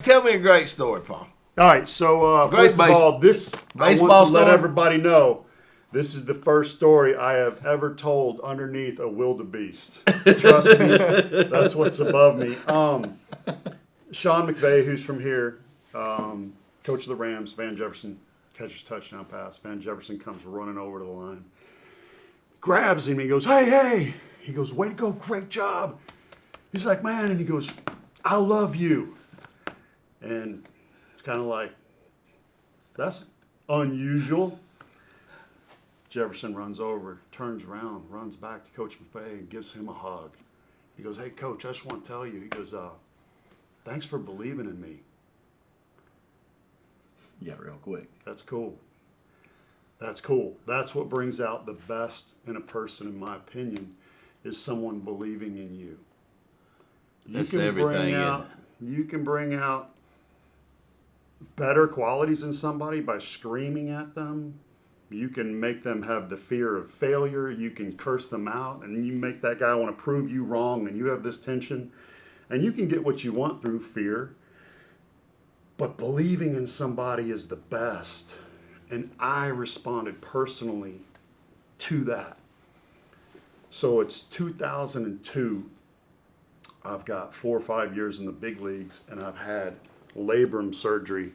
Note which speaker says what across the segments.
Speaker 1: Tell me a great story, Paul.
Speaker 2: All right, so first of all, I want to let everybody know, this is the first story I have ever told underneath a wildebeest. Trust me, that's what's above me. Sean McVay, who's from here, coach of the Rams, Van Jefferson catches touchdown pass. Van Jefferson comes running over to the line, grabs him, he goes, hey. He goes, way to go, great job. He's like, man, and he goes, I love you. And it's kind of like, that's unusual. Jefferson runs over, turns around, runs back to Coach McVay and gives him a hug. He goes, hey, Coach, I just want to tell you. He goes, thanks for believing in me.
Speaker 3: Yeah, real quick.
Speaker 2: That's cool. That's cool. That's what brings out the best in a person, in my opinion, is someone believing in you.
Speaker 1: That's everything, isn't it?
Speaker 2: You can bring out better qualities in somebody by screaming at them. You can make them have the fear of failure. You can curse them out, and you make that guy want to prove you wrong, and you have this tension. And you can get what you want through fear. But believing in somebody is the best. And I responded personally to that. So it's 2002. I've got 4 or 5 years in the big leagues, and I've had labrum surgery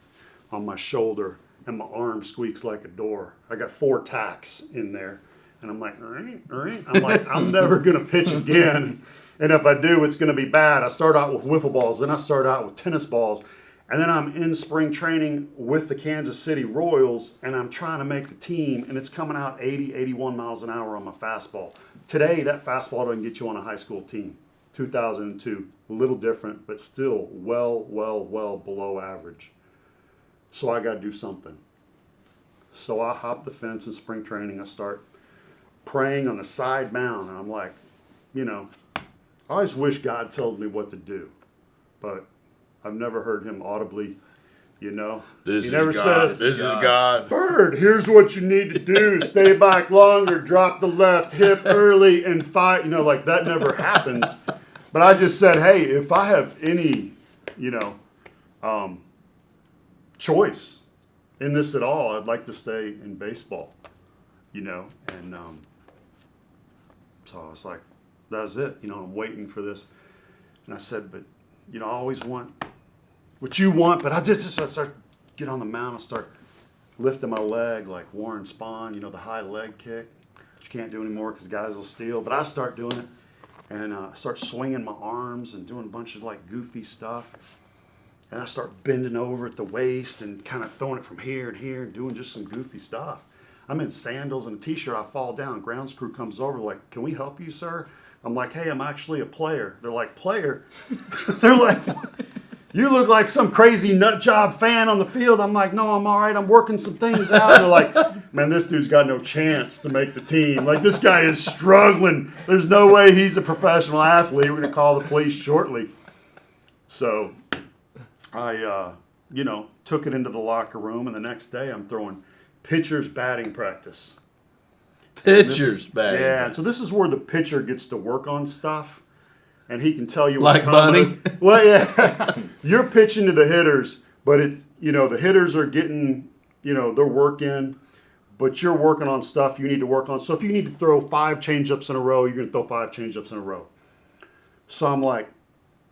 Speaker 2: on my shoulder, and my arm squeaks like a door. I got 4 tacks in there, and I'm like, all right. I'm like, I'm never going to pitch again, and if I do, it's going to be bad. I start out with wiffle balls, then I start out with tennis balls, and then I'm in spring training with the Kansas City Royals, and I'm trying to make the team, and it's coming out 80, 81 miles an hour on my fastball. Today, that fastball doesn't get you on a high school team. 2002, a little different, but still well below average. So I got to do something. So I hop the fence in spring training. I start praying on the side mound, and I'm like, I always wish God told me what to do, but I've never heard him audibly, He never says,
Speaker 1: this is God.
Speaker 2: Byrd, here's what you need to do. Stay back longer, drop the left hip early, and fight. Like that never happens. But I just said, hey, if I have any, choice in this at all, I'd like to stay in baseball, and so I was like, that's it. I'm waiting for this. And I said, but, I always want what you want, but I start get on the mound and start lifting my leg like Warren Spahn, the high leg kick, which you can't do anymore because guys will steal, but I start doing it. And I start swinging my arms and doing a bunch of like goofy stuff. And I start bending over at the waist and kind of throwing it from here and here and doing just some goofy stuff. I'm in sandals and a t-shirt. I fall down. Grounds crew comes over like, can we help you, sir? I'm like, hey, I'm actually a player. They're like, player? They're like, you look like some crazy nut job fan on the field. I'm like, no, I'm all right. I'm working some things out. They're like, man, this dude's got no chance to make the team. Like, this guy is struggling. There's no way he's a professional athlete. We're going to call the police shortly. So I, took it into the locker room, and the next day I'm throwing pitcher's batting practice.
Speaker 1: Pitcher's batting.
Speaker 2: Yeah, so this is where the pitcher gets to work on stuff. And he can tell you
Speaker 1: like
Speaker 2: what's coming.
Speaker 1: bunting.
Speaker 2: Well, yeah, you're pitching to the hitters, but the hitters are getting, their work in, but you're working on stuff you need to work on. So if you need to throw 5 changeups in a row, you're going to throw 5 changeups in a row. So I'm like,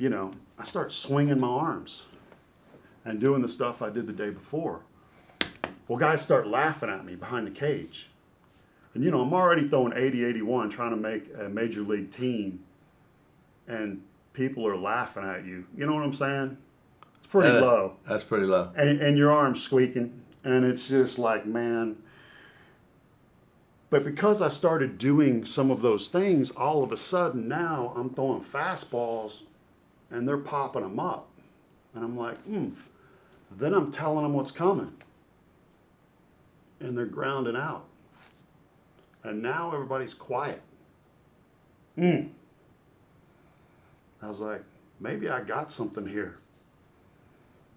Speaker 2: I start swinging my arms and doing the stuff I did the day before. Well, guys start laughing at me behind the cage. And, I'm already throwing 80, 81, trying to make a major league team. And people are laughing at you. You know what I'm saying? It's pretty low.
Speaker 1: That's pretty low.
Speaker 2: And your arm's squeaking. And it's just like, man. But because I started doing some of those things, all of a sudden now I'm throwing fastballs and they're popping them up. And I'm like, Then I'm telling them what's coming. And they're grounding out. And now everybody's quiet. I was like, maybe I got something here.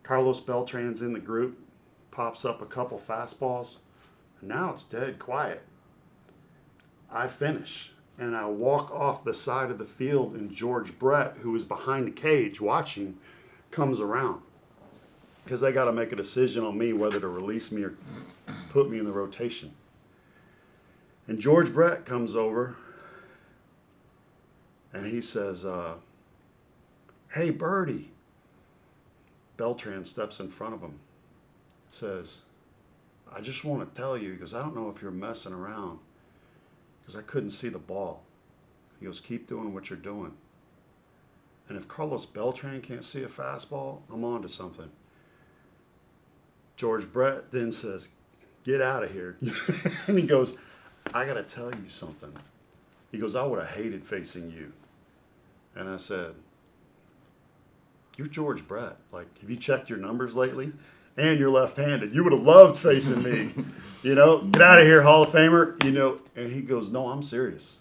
Speaker 2: Carlos Beltran's in the group, pops up a couple fastballs, and now it's dead quiet. I finish, and I walk off the side of the field, and George Brett, who was behind the cage watching, comes around. because they got to make a decision on me whether to release me or put me in the rotation. And George Brett comes over and he says, "Hey, Birdie." Beltran steps in front of him, says, "I just want to tell you," because I don't know if you're messing around, because I couldn't see the ball. He goes, "Keep doing what you're doing. And if Carlos Beltran can't see a fastball, I'm on to something." George Brett then says, "Get out of here." And he goes, "I got to tell you something." He goes, "I would have hated facing you." And I said, "You're George Brett. Like, have you checked your numbers lately? And you're left-handed. You would have loved facing me. You know, get out of here, Hall of Famer." You know, and he goes, "No, I'm serious."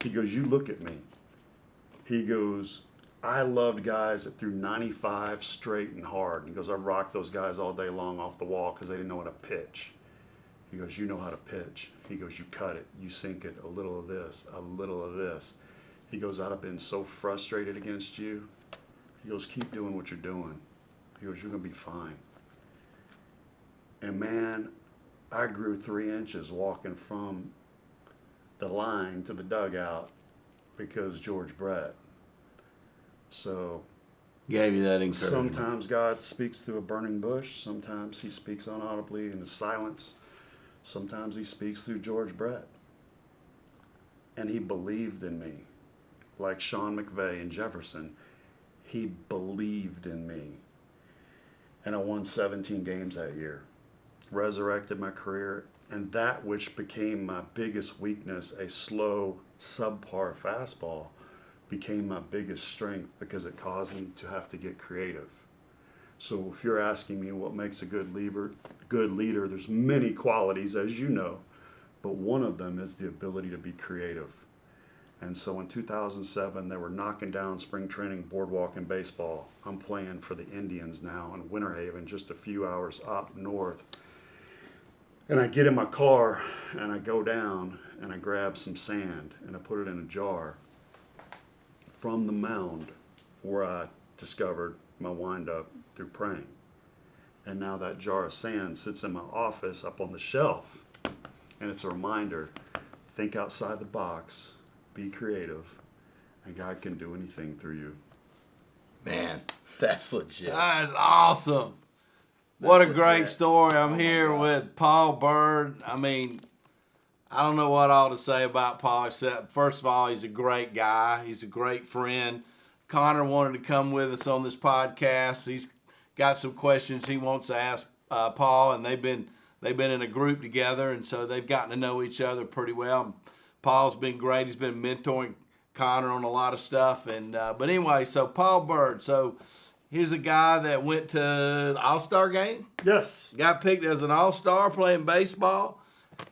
Speaker 2: He goes, "You look at me." He goes, "I loved guys that threw 95 straight and hard." He goes, "I rocked those guys all day long off the wall because they didn't know how to pitch." He goes, "You know how to pitch." He goes, "You cut it, you sink it, a little of this, a little of this." He goes, "I'd have been so frustrated against you." He goes, "Keep doing what you're doing." He goes, "You're going to be fine." And man, I grew 3 inches walking from the line to the dugout because George Brett. So
Speaker 1: Gave you that encouragement.
Speaker 2: sometimes God speaks through a burning bush. Sometimes he speaks unaudibly in the silence. Sometimes he speaks through George Brett. And he believed in me. Like Sean McVay and Jefferson, he believed in me. And I won 17 games that year. Resurrected my career. And that which became my biggest weakness, a slow, subpar fastball, became my biggest strength because it caused me to have to get creative. So if you're asking me what makes a good leader, there's many qualities, as you know, but one of them is the ability to be creative. And so in 2007, they were knocking down spring training boardwalk and baseball. I'm playing for the Indians now in Winter Haven, just a few hours up north. And I get in my car and I go down and I grab some sand and I put it in a jar from the mound where I discovered my windup through praying. And now that jar of sand sits in my office up on the shelf. And it's a reminder, think outside the box, be creative, and God can do anything through you.
Speaker 1: Man, that's legit.
Speaker 3: That is awesome. What a great story. I'm here with Paul Byrd. I mean, I don't know what all to say about Paul, except first of all, he's a great guy. He's a great friend. Connor wanted to come with us on this podcast. He's got some questions he wants to ask Paul, and they've been in a group together, and so they've gotten to know each other pretty well. Paul's been great. He's been mentoring Connor on a lot of stuff, and but anyway, so Paul Byrd. So here's a guy that went to the All-Star game.
Speaker 2: Yes.
Speaker 3: Got picked as an All-Star playing baseball.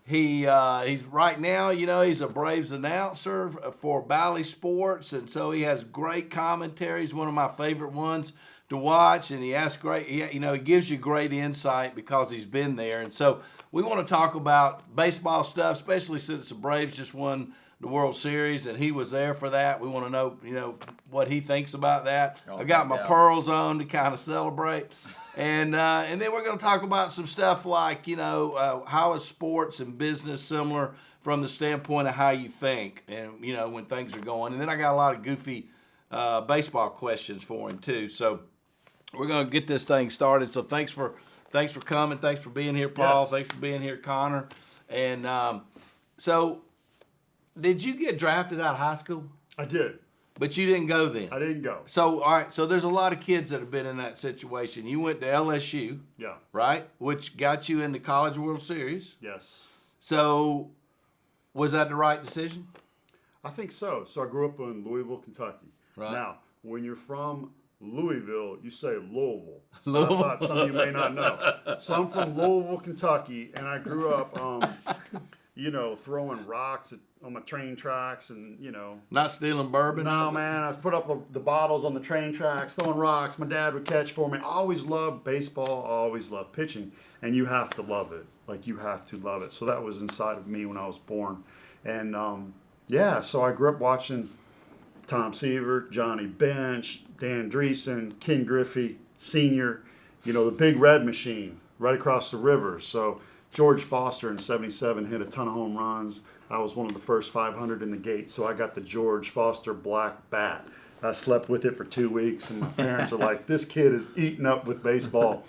Speaker 3: He's right now, you know, he's a Braves announcer for Bally Sports, and so he has great commentary. He's one of my favorite ones to watch, and he gives you great insight because he's been there. And so we want to talk about baseball stuff, especially since the Braves just won the World Series, and he was there for that. We want to know, what he thinks about that. I got my pearls on to kind of celebrate. And then we're going to talk about some stuff like, how is sports and business similar from the standpoint of how you think and, when things are going. And then I got a lot of goofy baseball questions for him, too. So we're going to get this thing started. So thanks for coming. Thanks for being here, Paul.
Speaker 2: Yes.
Speaker 3: Thanks for being here, Connor. And so did you get drafted out of high school?
Speaker 2: I did.
Speaker 3: But you didn't go then.
Speaker 2: I didn't go.
Speaker 3: So, all right, so there's a lot of kids that have been in that situation. You went to LSU,
Speaker 2: Yeah.
Speaker 3: right, which got you into College World Series.
Speaker 2: Yes.
Speaker 3: So was that the right decision?
Speaker 2: I think so. So I grew up in Louisville, Kentucky.
Speaker 3: Right.
Speaker 2: Now, when you're from Louisville, you say Louisville.
Speaker 3: Louisville.
Speaker 2: I thought some of you may not know. So I'm from Louisville, Kentucky, and I grew up, throwing rocks on my train tracks and,
Speaker 3: Not stealing bourbon?
Speaker 2: No, man. I put up the bottles on the train tracks, throwing rocks. My dad would catch for me. I always loved baseball. I always loved pitching. And you have to love it. Like, you have to love it. So that was inside of me when I was born. And, so I grew up watching Tom Seaver, Johnny Bench, Dan Dreesen, Ken Griffey Sr., the Big Red Machine right across the river. So George Foster in '77 hit a ton of home runs. I was one of the first 500 in the gate, so I got the George Foster black bat. I slept with it for 2 weeks, and my parents were like, this kid is eaten up with baseball.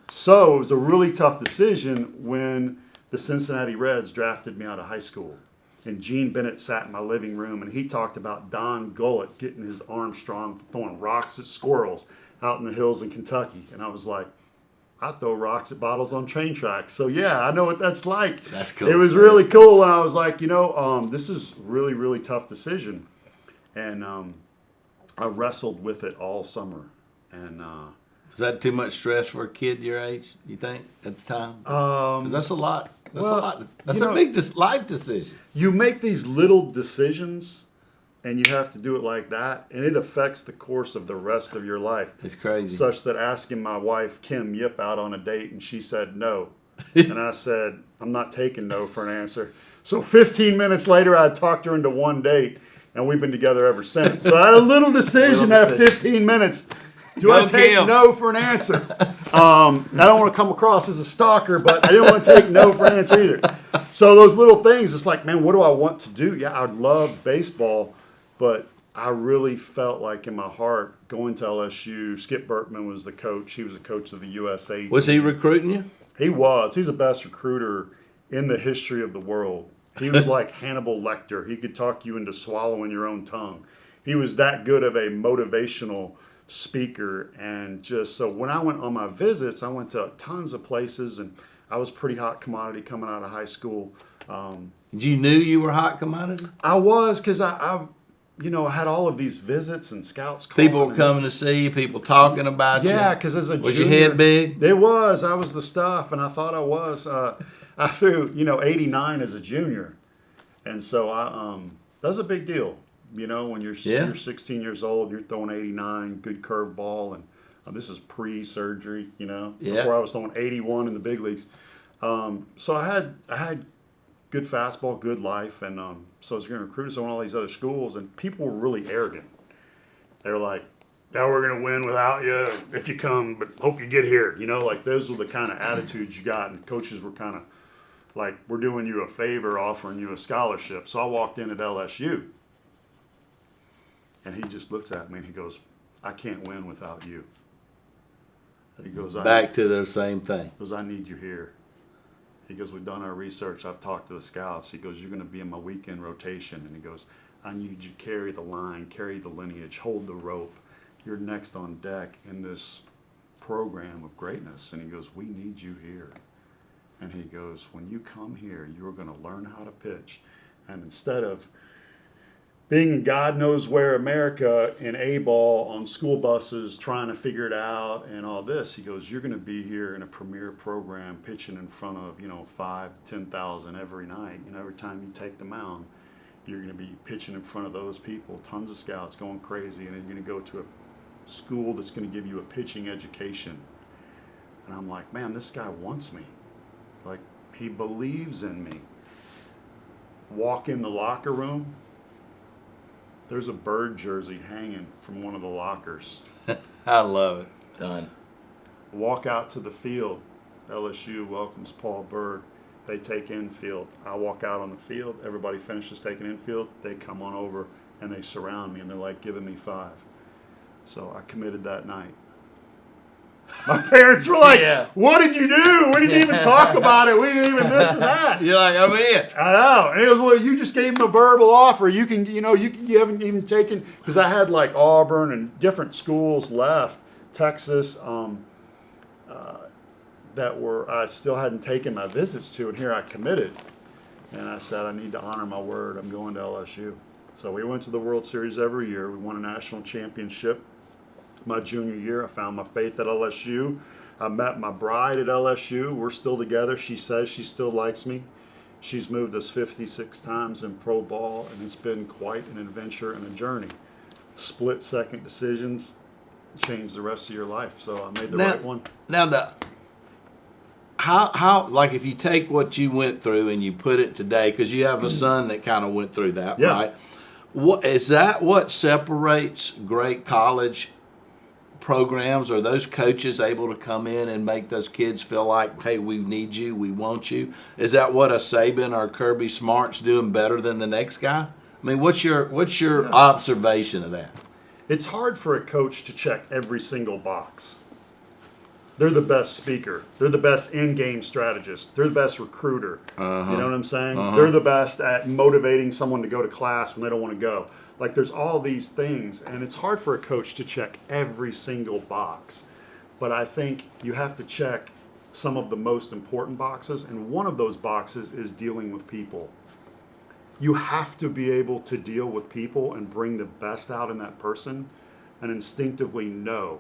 Speaker 2: So it was a really tough decision when the Cincinnati Reds drafted me out of high school. And Gene Bennett sat in my living room, and he talked about Don Gullett getting his arm strong, throwing rocks at squirrels out in the hills in Kentucky. And I was like, I throw rocks at bottles on train tracks. So, yeah, I know what that's like.
Speaker 3: That's cool.
Speaker 2: It was really cool. And I was like, this is really, really tough decision. And I wrestled with it all summer. And
Speaker 3: was that too much stress for a kid your age, you think, at the time? 'Cause that's a lot. That's a lot. That's a big life decision.
Speaker 2: You make these little decisions, and you have to do it like that, and it affects the course of the rest of your life.
Speaker 3: It's crazy.
Speaker 2: Such that asking my wife, Kim Yip, out on a date, and she said no. And I said, I'm not taking no for an answer. So 15 minutes later, I talked her into one date, and we've been together ever since. So I had a little decision after 15 minutes. Do I take no for an answer? I don't want to come across as a stalker, but I didn't want to take no for an answer either. So those little things, it's like, man, what do I want to do? Yeah, I love baseball, but I really felt like in my heart going to LSU, Skip Bertman was the coach. He was the coach of the USA.
Speaker 3: Was he recruiting you?
Speaker 2: He was. He's the best recruiter in the history of the world. He was like Hannibal Lecter. He could talk you into swallowing your own tongue. He was that good of a motivational speaker. And just so when I went on my visits, I went to tons of places, and I was pretty hot commodity coming out of high school.
Speaker 3: You knew you were hot commodity?
Speaker 2: I was, because I had all of these visits and scouts calling.
Speaker 3: People were coming to see you, people talking about you.
Speaker 2: Yeah, because as a
Speaker 3: was
Speaker 2: junior,
Speaker 3: your head big?
Speaker 2: It was. I was the stuff, and I thought I was. I threw 89 as a junior, and so that was a big deal. When you're 16 years old, you're throwing 89, good curve ball, and this is pre-surgery. Before I was throwing 81 in the big leagues. So I had good fastball, good life, and so I was going to recruit us on all these other schools, and people were really arrogant. They were like, "Now we're going to win without you if you come, but hope you get here." Like those were the kind of attitudes you got, and coaches were kind of like, "We're doing you a favor, offering you a scholarship." So I walked in at LSU, and he just looks at me and he goes, "I can't win without you." He goes,
Speaker 3: Back to the same thing.
Speaker 2: He goes, "I need you here." He goes, "We've done our research. I've talked to the scouts." He goes, "You're going to be in my weekend rotation." And he goes, "I need you to carry the line, carry the lineage, hold the rope. You're next on deck in this program of greatness." And he goes, "We need you here." And he goes, "When you come here, you're going to learn how to pitch. And instead of being in God knows where America in A-ball on school buses trying to figure it out and all this," he goes, "you're going to be here in a premier program pitching in front of 5,000 to 10,000 every night. Every time you take the mound, you're going to be pitching in front of those people, tons of scouts going crazy, and you're going to go to a school that's going to give you a pitching education." And I'm like, man, this guy wants me. Like, he believes in me. Walk in the locker room. There's a Byrd jersey hanging from one of the lockers.
Speaker 3: I love it.
Speaker 1: Done.
Speaker 2: Walk out to the field. LSU welcomes Paul Byrd. They take infield. I walk out on the field. Everybody finishes taking infield. They come on over and they surround me and they're like giving me 5. So I committed that night. My parents were like, "What did you do? We didn't even talk about it. We didn't even this and that."
Speaker 3: You're like, "I'm in."
Speaker 2: I know. And he goes, "Well, you just gave him a verbal offer. You haven't even taken," because I had like Auburn and different schools left, Texas, that I still hadn't taken my visits to, and here I committed. And I said, I need to honor my word. I'm going to LSU. So we went to the World Series every year. We won a national championship. My junior year, I found my faith at LSU. I met my bride at LSU. We're still together. She says she still likes me. She's moved us 56 times in pro ball, and it's been quite an adventure and a journey. Split-second decisions change the rest of your life. So I made the right one.
Speaker 3: Now, how like if you take what you went through and you put it today, because you have a son that kind of went through that, right? What is that? What separates great college programs, are those coaches able to come in and make those kids feel like, hey, we need you, we want you? Is that what a Saban or Kirby Smart's doing better than the next guy? I mean, what's your observation of that?
Speaker 2: It's hard for a coach to check every single box. They're the best speaker. They're the best in-game strategist. They're the best recruiter. You know what I'm saying? They're the best at motivating someone to go to class when they don't want to go. Like, there's all these things, and it's hard for a coach to check every single box. But I think you have to check some of the most important boxes, and one of those boxes is dealing with people. You have to be able to deal with people and bring the best out in that person and instinctively know.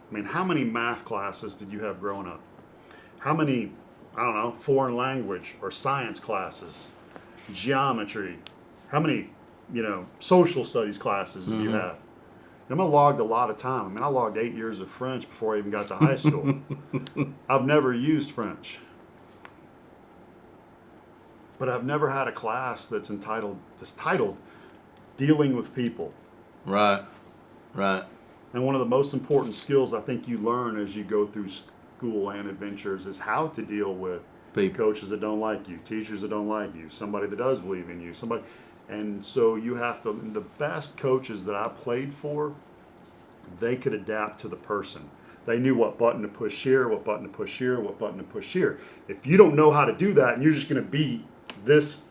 Speaker 2: I mean, how many math classes did you have growing up? How many, I don't know, foreign language or science classes, geometry? How many, social studies classes did you have? And I logged a lot of time. I mean, I logged 8 years of French before I even got to high school. I've never used French. But I've never had a class that's titled Dealing with People.
Speaker 3: Right.
Speaker 2: And one of the most important skills I think you learn as you go through school and adventures is how to deal with coaches that don't like you, teachers that don't like you, somebody that does believe in you, somebody. And so you have to, the best coaches that I played for, they could adapt to the person. They knew what button to push here, what button to push here, what button to push here. If you don't know how to do that and you're just going to be this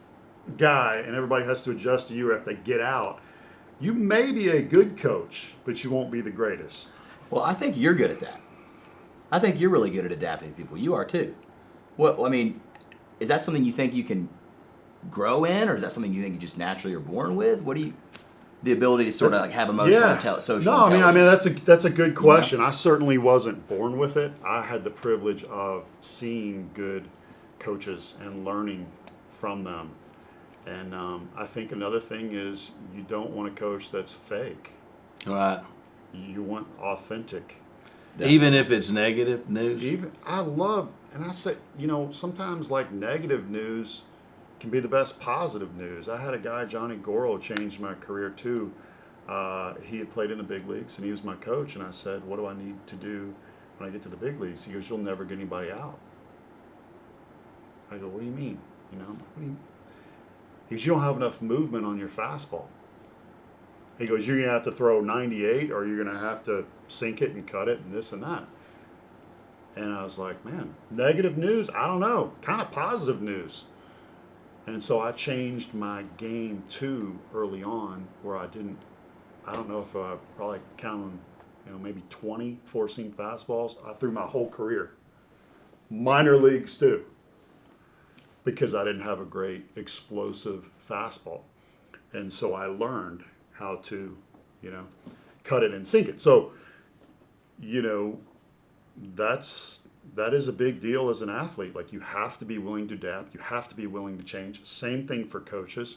Speaker 2: guy and everybody has to adjust to you, or if they get out, you may be a good coach, but you won't be the greatest.
Speaker 4: Well, I think you're good at that. I think you're really good at adapting to people. You are too. Well, I mean, is that something you think you can grow in, or is that something you think you just naturally are born with? What do you, the ability to sort of like have emotional social
Speaker 2: No,
Speaker 4: intelligence?
Speaker 2: that's a good question. I certainly wasn't born with it. I had the privilege of seeing good coaches and learning from them. And I think another thing is you don't want a coach that's fake.
Speaker 3: Right.
Speaker 2: You want authentic.
Speaker 3: Even if it's negative news?
Speaker 2: I say, sometimes like negative news can be the best positive news. I had a guy, Johnny Goro, changed my career too. He had played in the big leagues and he was my coach. And I said, what do I need to do when I get to the big leagues? He goes, you'll never get anybody out. I go, what do you mean? He goes, you don't have enough movement on your fastball. He goes, you're going to have to throw 98 or you're going to have to sink it and cut it and this and that. And I was like, man, negative news? I don't know. Kind of positive news. And so I changed my game too early on where I don't know if I probably counted, maybe 20 four-seam fastballs. I threw my whole career. Minor leagues too. Because I didn't have a great explosive fastball. And so I learned how to, cut it and sink it. So, that is a big deal as an athlete. Like, you have to be willing to adapt. You have to be willing to change. Same thing for coaches.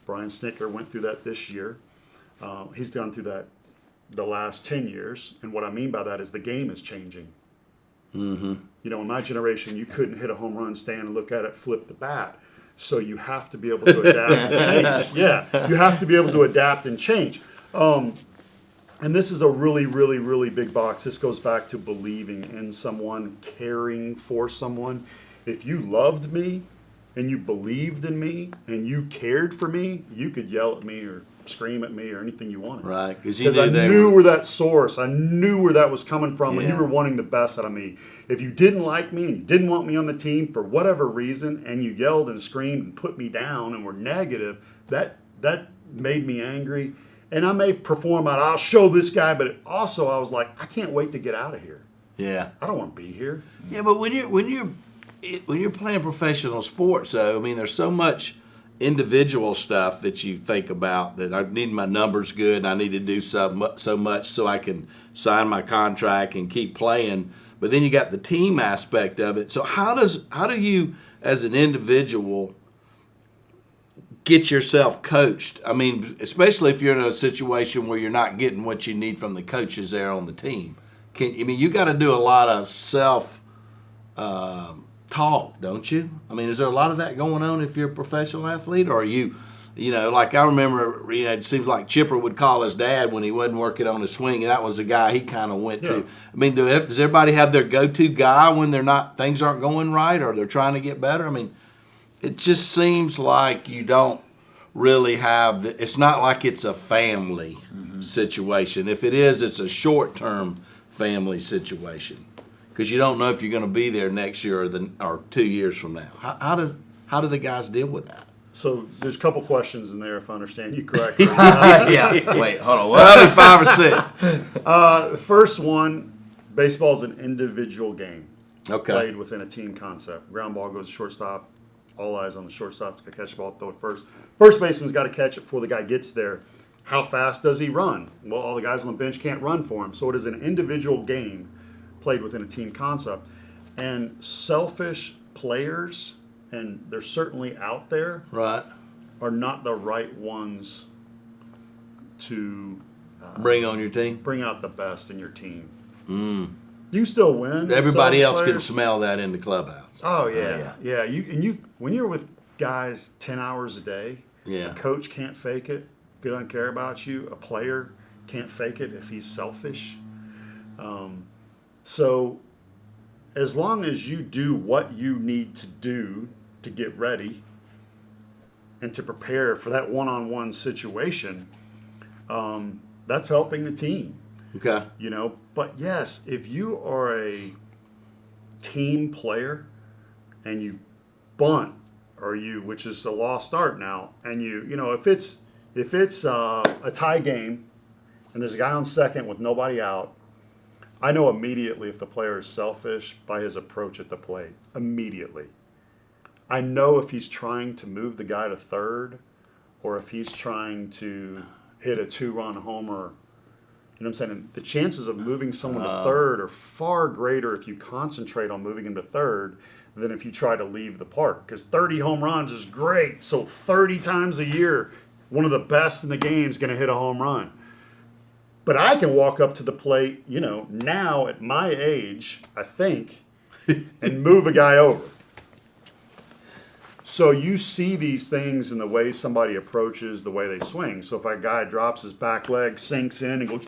Speaker 2: Brian Snicker went through that this year. He's gone through that the last 10 years. And what I mean by that is the game is changing. Mm-hmm. In my generation, you couldn't hit a home run, stand and look at it, flip the bat. So you have to be able to adapt and change. Yeah, you have to be able to adapt and change. And this is a really, really, really big box. This goes back to believing in someone, caring for someone. If you loved me and you believed in me and you cared for me, you could yell at me or scream at me or anything you wanted.
Speaker 3: Right,
Speaker 2: because I knew where that source, I knew where that was coming from, and you were wanting the best out of me. If you didn't like me and you didn't want me on the team for whatever reason, and you yelled and screamed and put me down and were negative, that made me angry. And I may perform out, I'll show this guy, but also I was like, I can't wait to get out of here.
Speaker 3: Yeah,
Speaker 2: I don't want to be here.
Speaker 3: Yeah, but when you're playing professional sports, though, I mean, there's so much individual stuff that you think about, that I need my numbers good and I need to do so much so I can sign my contract and keep playing. But then you got the team aspect of it. So how do you as an individual get yourself coached? I mean, especially if you're in a situation where you're not getting what you need from the coaches there on the team. You got to do a lot of self talk, don't you? I mean, is there a lot of that going on if you're a professional athlete, or are you Like I remember, it seems like Chipper would call his dad when he wasn't working on his swing, and that was the guy he kind of went to. I mean, does everybody have their go-to guy when things aren't going right or they're trying to get better? I mean, it just seems like you don't really have it's not like it's a family situation. If it is, it's a short-term family situation because you don't know if you're going to be there next year or 2 years from now. How do the guys deal with that?
Speaker 2: So there's a couple questions in there, if I understand you correctly.
Speaker 4: Yeah. Wait, hold on.
Speaker 3: Probably
Speaker 4: What?
Speaker 3: 5 or 6.
Speaker 2: The first one, baseball is an individual game.
Speaker 3: Okay.
Speaker 2: Played within a team concept. Ground ball goes to shortstop. All eyes on the shortstop to catch the ball, throw it first. First baseman's got to catch it before the guy gets there. How fast does he run? Well, all the guys on the bench can't run for him. So it is an individual game played within a team concept. And selfish players, and they're certainly out there,
Speaker 3: Right.
Speaker 2: are not the right ones to
Speaker 3: Bring on your team.
Speaker 2: bring out the best in your team. You still win.
Speaker 3: Everybody
Speaker 2: Selfish
Speaker 3: else can
Speaker 2: players-
Speaker 3: smell that in the clubhouse.
Speaker 2: Oh yeah,
Speaker 4: yeah.
Speaker 2: You when you're with guys 10 hours a day,
Speaker 3: Yeah.
Speaker 2: a coach can't fake it if he doesn't care about you. A player can't fake it if he's selfish. So as long as you do what you need to do to get ready and to prepare for that one-on-one situation, that's helping the team.
Speaker 3: Okay.
Speaker 2: But yes, if you are a team player and you bunt or which is a lost art now, and if it's a tie game and there's a guy on second with nobody out, I know immediately if the player is selfish by his approach at the plate. Immediately. I know if he's trying to move the guy to third or if he's trying to hit a 2-run homer. You know what I'm saying? The chances of moving someone to third are far greater if you concentrate on moving him to third than if you try to leave the park. Because 30 home runs is great. So 30 times a year, one of the best in the game is going to hit a home run. But I can walk up to the plate, now at my age, I think, and move a guy over. So you see these things in the way somebody approaches, the way they swing. So if a guy drops his back leg, sinks in, and goes,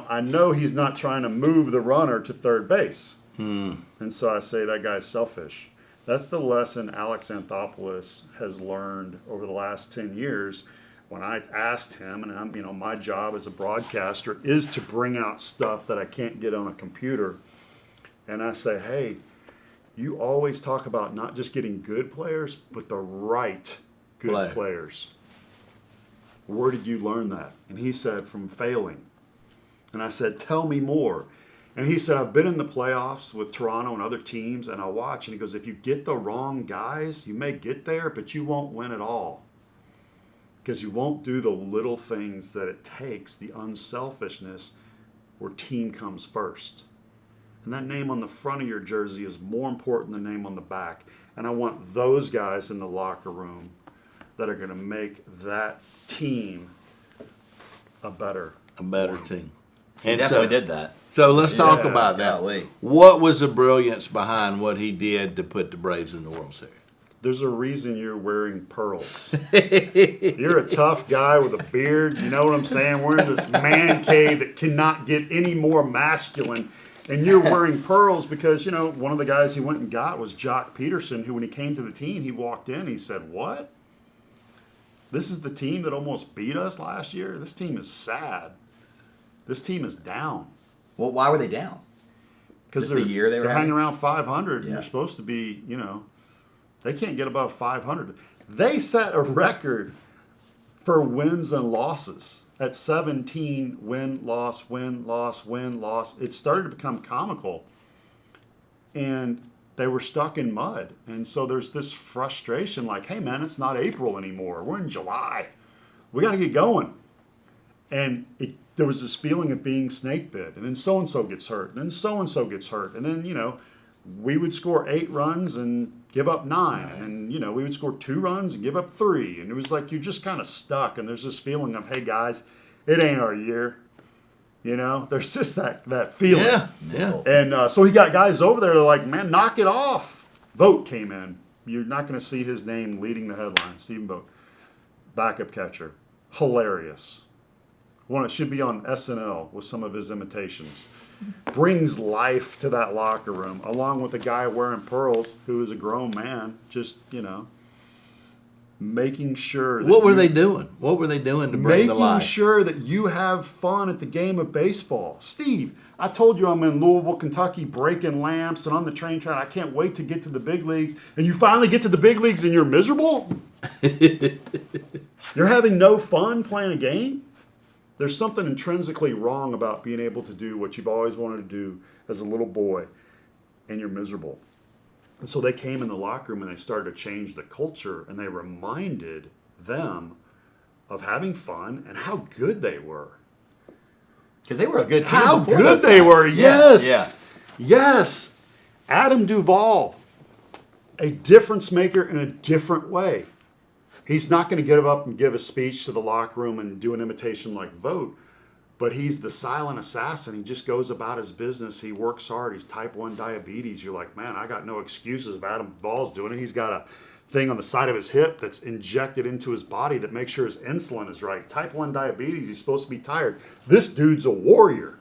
Speaker 2: I know he's not trying to move the runner to third base. And so I say that guy's selfish. That's the lesson Alex Anthopoulos has learned over the last 10 years. When I asked him, and my job as a broadcaster is to bring out stuff that I can't get on a computer. And I say, hey, you always talk about not just getting good players, but the right good players. Where did you learn that? And he said, from failing. And I said, tell me more. And he said, I've been in the playoffs with Toronto and other teams, and I watch. And he goes, if you get the wrong guys, you may get there, but you won't win at all. Because you won't do the little things that it takes, the unselfishness, where team comes first. And that name on the front of your jersey is more important than the name on the back. And I want those guys in the locker room that are going to make that team a better
Speaker 3: team.
Speaker 4: He
Speaker 3: And
Speaker 4: definitely did that.
Speaker 3: So let's talk about that.
Speaker 4: Golly.
Speaker 3: What was the brilliance behind what he did to put the Braves in the World Series?
Speaker 2: There's a reason you're wearing pearls. You're a tough guy with a beard. You know what I'm saying? We're in this man cave that cannot get any more masculine. And you're wearing pearls because, one of the guys he went and got was Jock Peterson, who when he came to the team, he walked in, he said, what? This is the team that almost beat us last year? This team is sad. This team is down.
Speaker 4: Well, why were they down?
Speaker 2: Because
Speaker 4: Just the year they were
Speaker 2: they're hanging
Speaker 4: having?
Speaker 2: around 500, and
Speaker 4: Yeah.
Speaker 2: you're supposed to be, they can't get above 500. They set a record for wins and losses at 17 win, loss, win, loss, win, loss. It started to become comical. And they were stuck in mud. And so there's this frustration like, hey, man, it's not April anymore. We're in July. We got to get going. And there was this feeling of being snake bit. And then so-and-so gets hurt. And then so-and-so gets hurt. And then, we would score 8 runs and give up 9. And, we would score 2 runs and give up 3. And it was like you're just kind of stuck. And there's this feeling of, hey, guys, it ain't our year. There's just that feeling.
Speaker 3: Yeah.
Speaker 2: And so he got guys over there that are like, man, knock it off. Vogt came in. You're not going to see his name leading the headline, Stephen Vogt. backup catcher. Hilarious. One, it should be on SNL with some of his imitations. Brings life to that locker room, along with a guy wearing pearls who is a grown man, just, making sure that
Speaker 3: What were they doing? What were they doing to bring the
Speaker 2: making
Speaker 3: life?
Speaker 2: sure that you have fun at the game of baseball. Steve, I told you I'm in Louisville, Kentucky, breaking lamps and on the train track. I can't wait to get to the big leagues. And you finally get to the big leagues and you're miserable? You're having no fun playing a game? There's something intrinsically wrong about being able to do what you've always wanted to do as a little boy, and you're miserable. And so they came in the locker room and they started to change the culture, and they reminded them of having fun and how good they were.
Speaker 4: Because they were a good team.
Speaker 2: How
Speaker 4: before
Speaker 2: good
Speaker 4: those
Speaker 2: they
Speaker 4: guys.
Speaker 2: were, yes.
Speaker 4: Yeah.
Speaker 2: Yes. Adam Duvall, a difference maker in a different way. He's not going to get up and give a speech to the locker room and do an imitation like Vogt, but he's the silent assassin. He just goes about his business. He works hard. He's type 1 diabetes. You're like, man, I got no excuses if Adam Duvall's doing it. He's got a thing on the side of his hip that's injected into his body that makes sure his insulin is right. Type 1 diabetes, he's supposed to be tired. This dude's a warrior.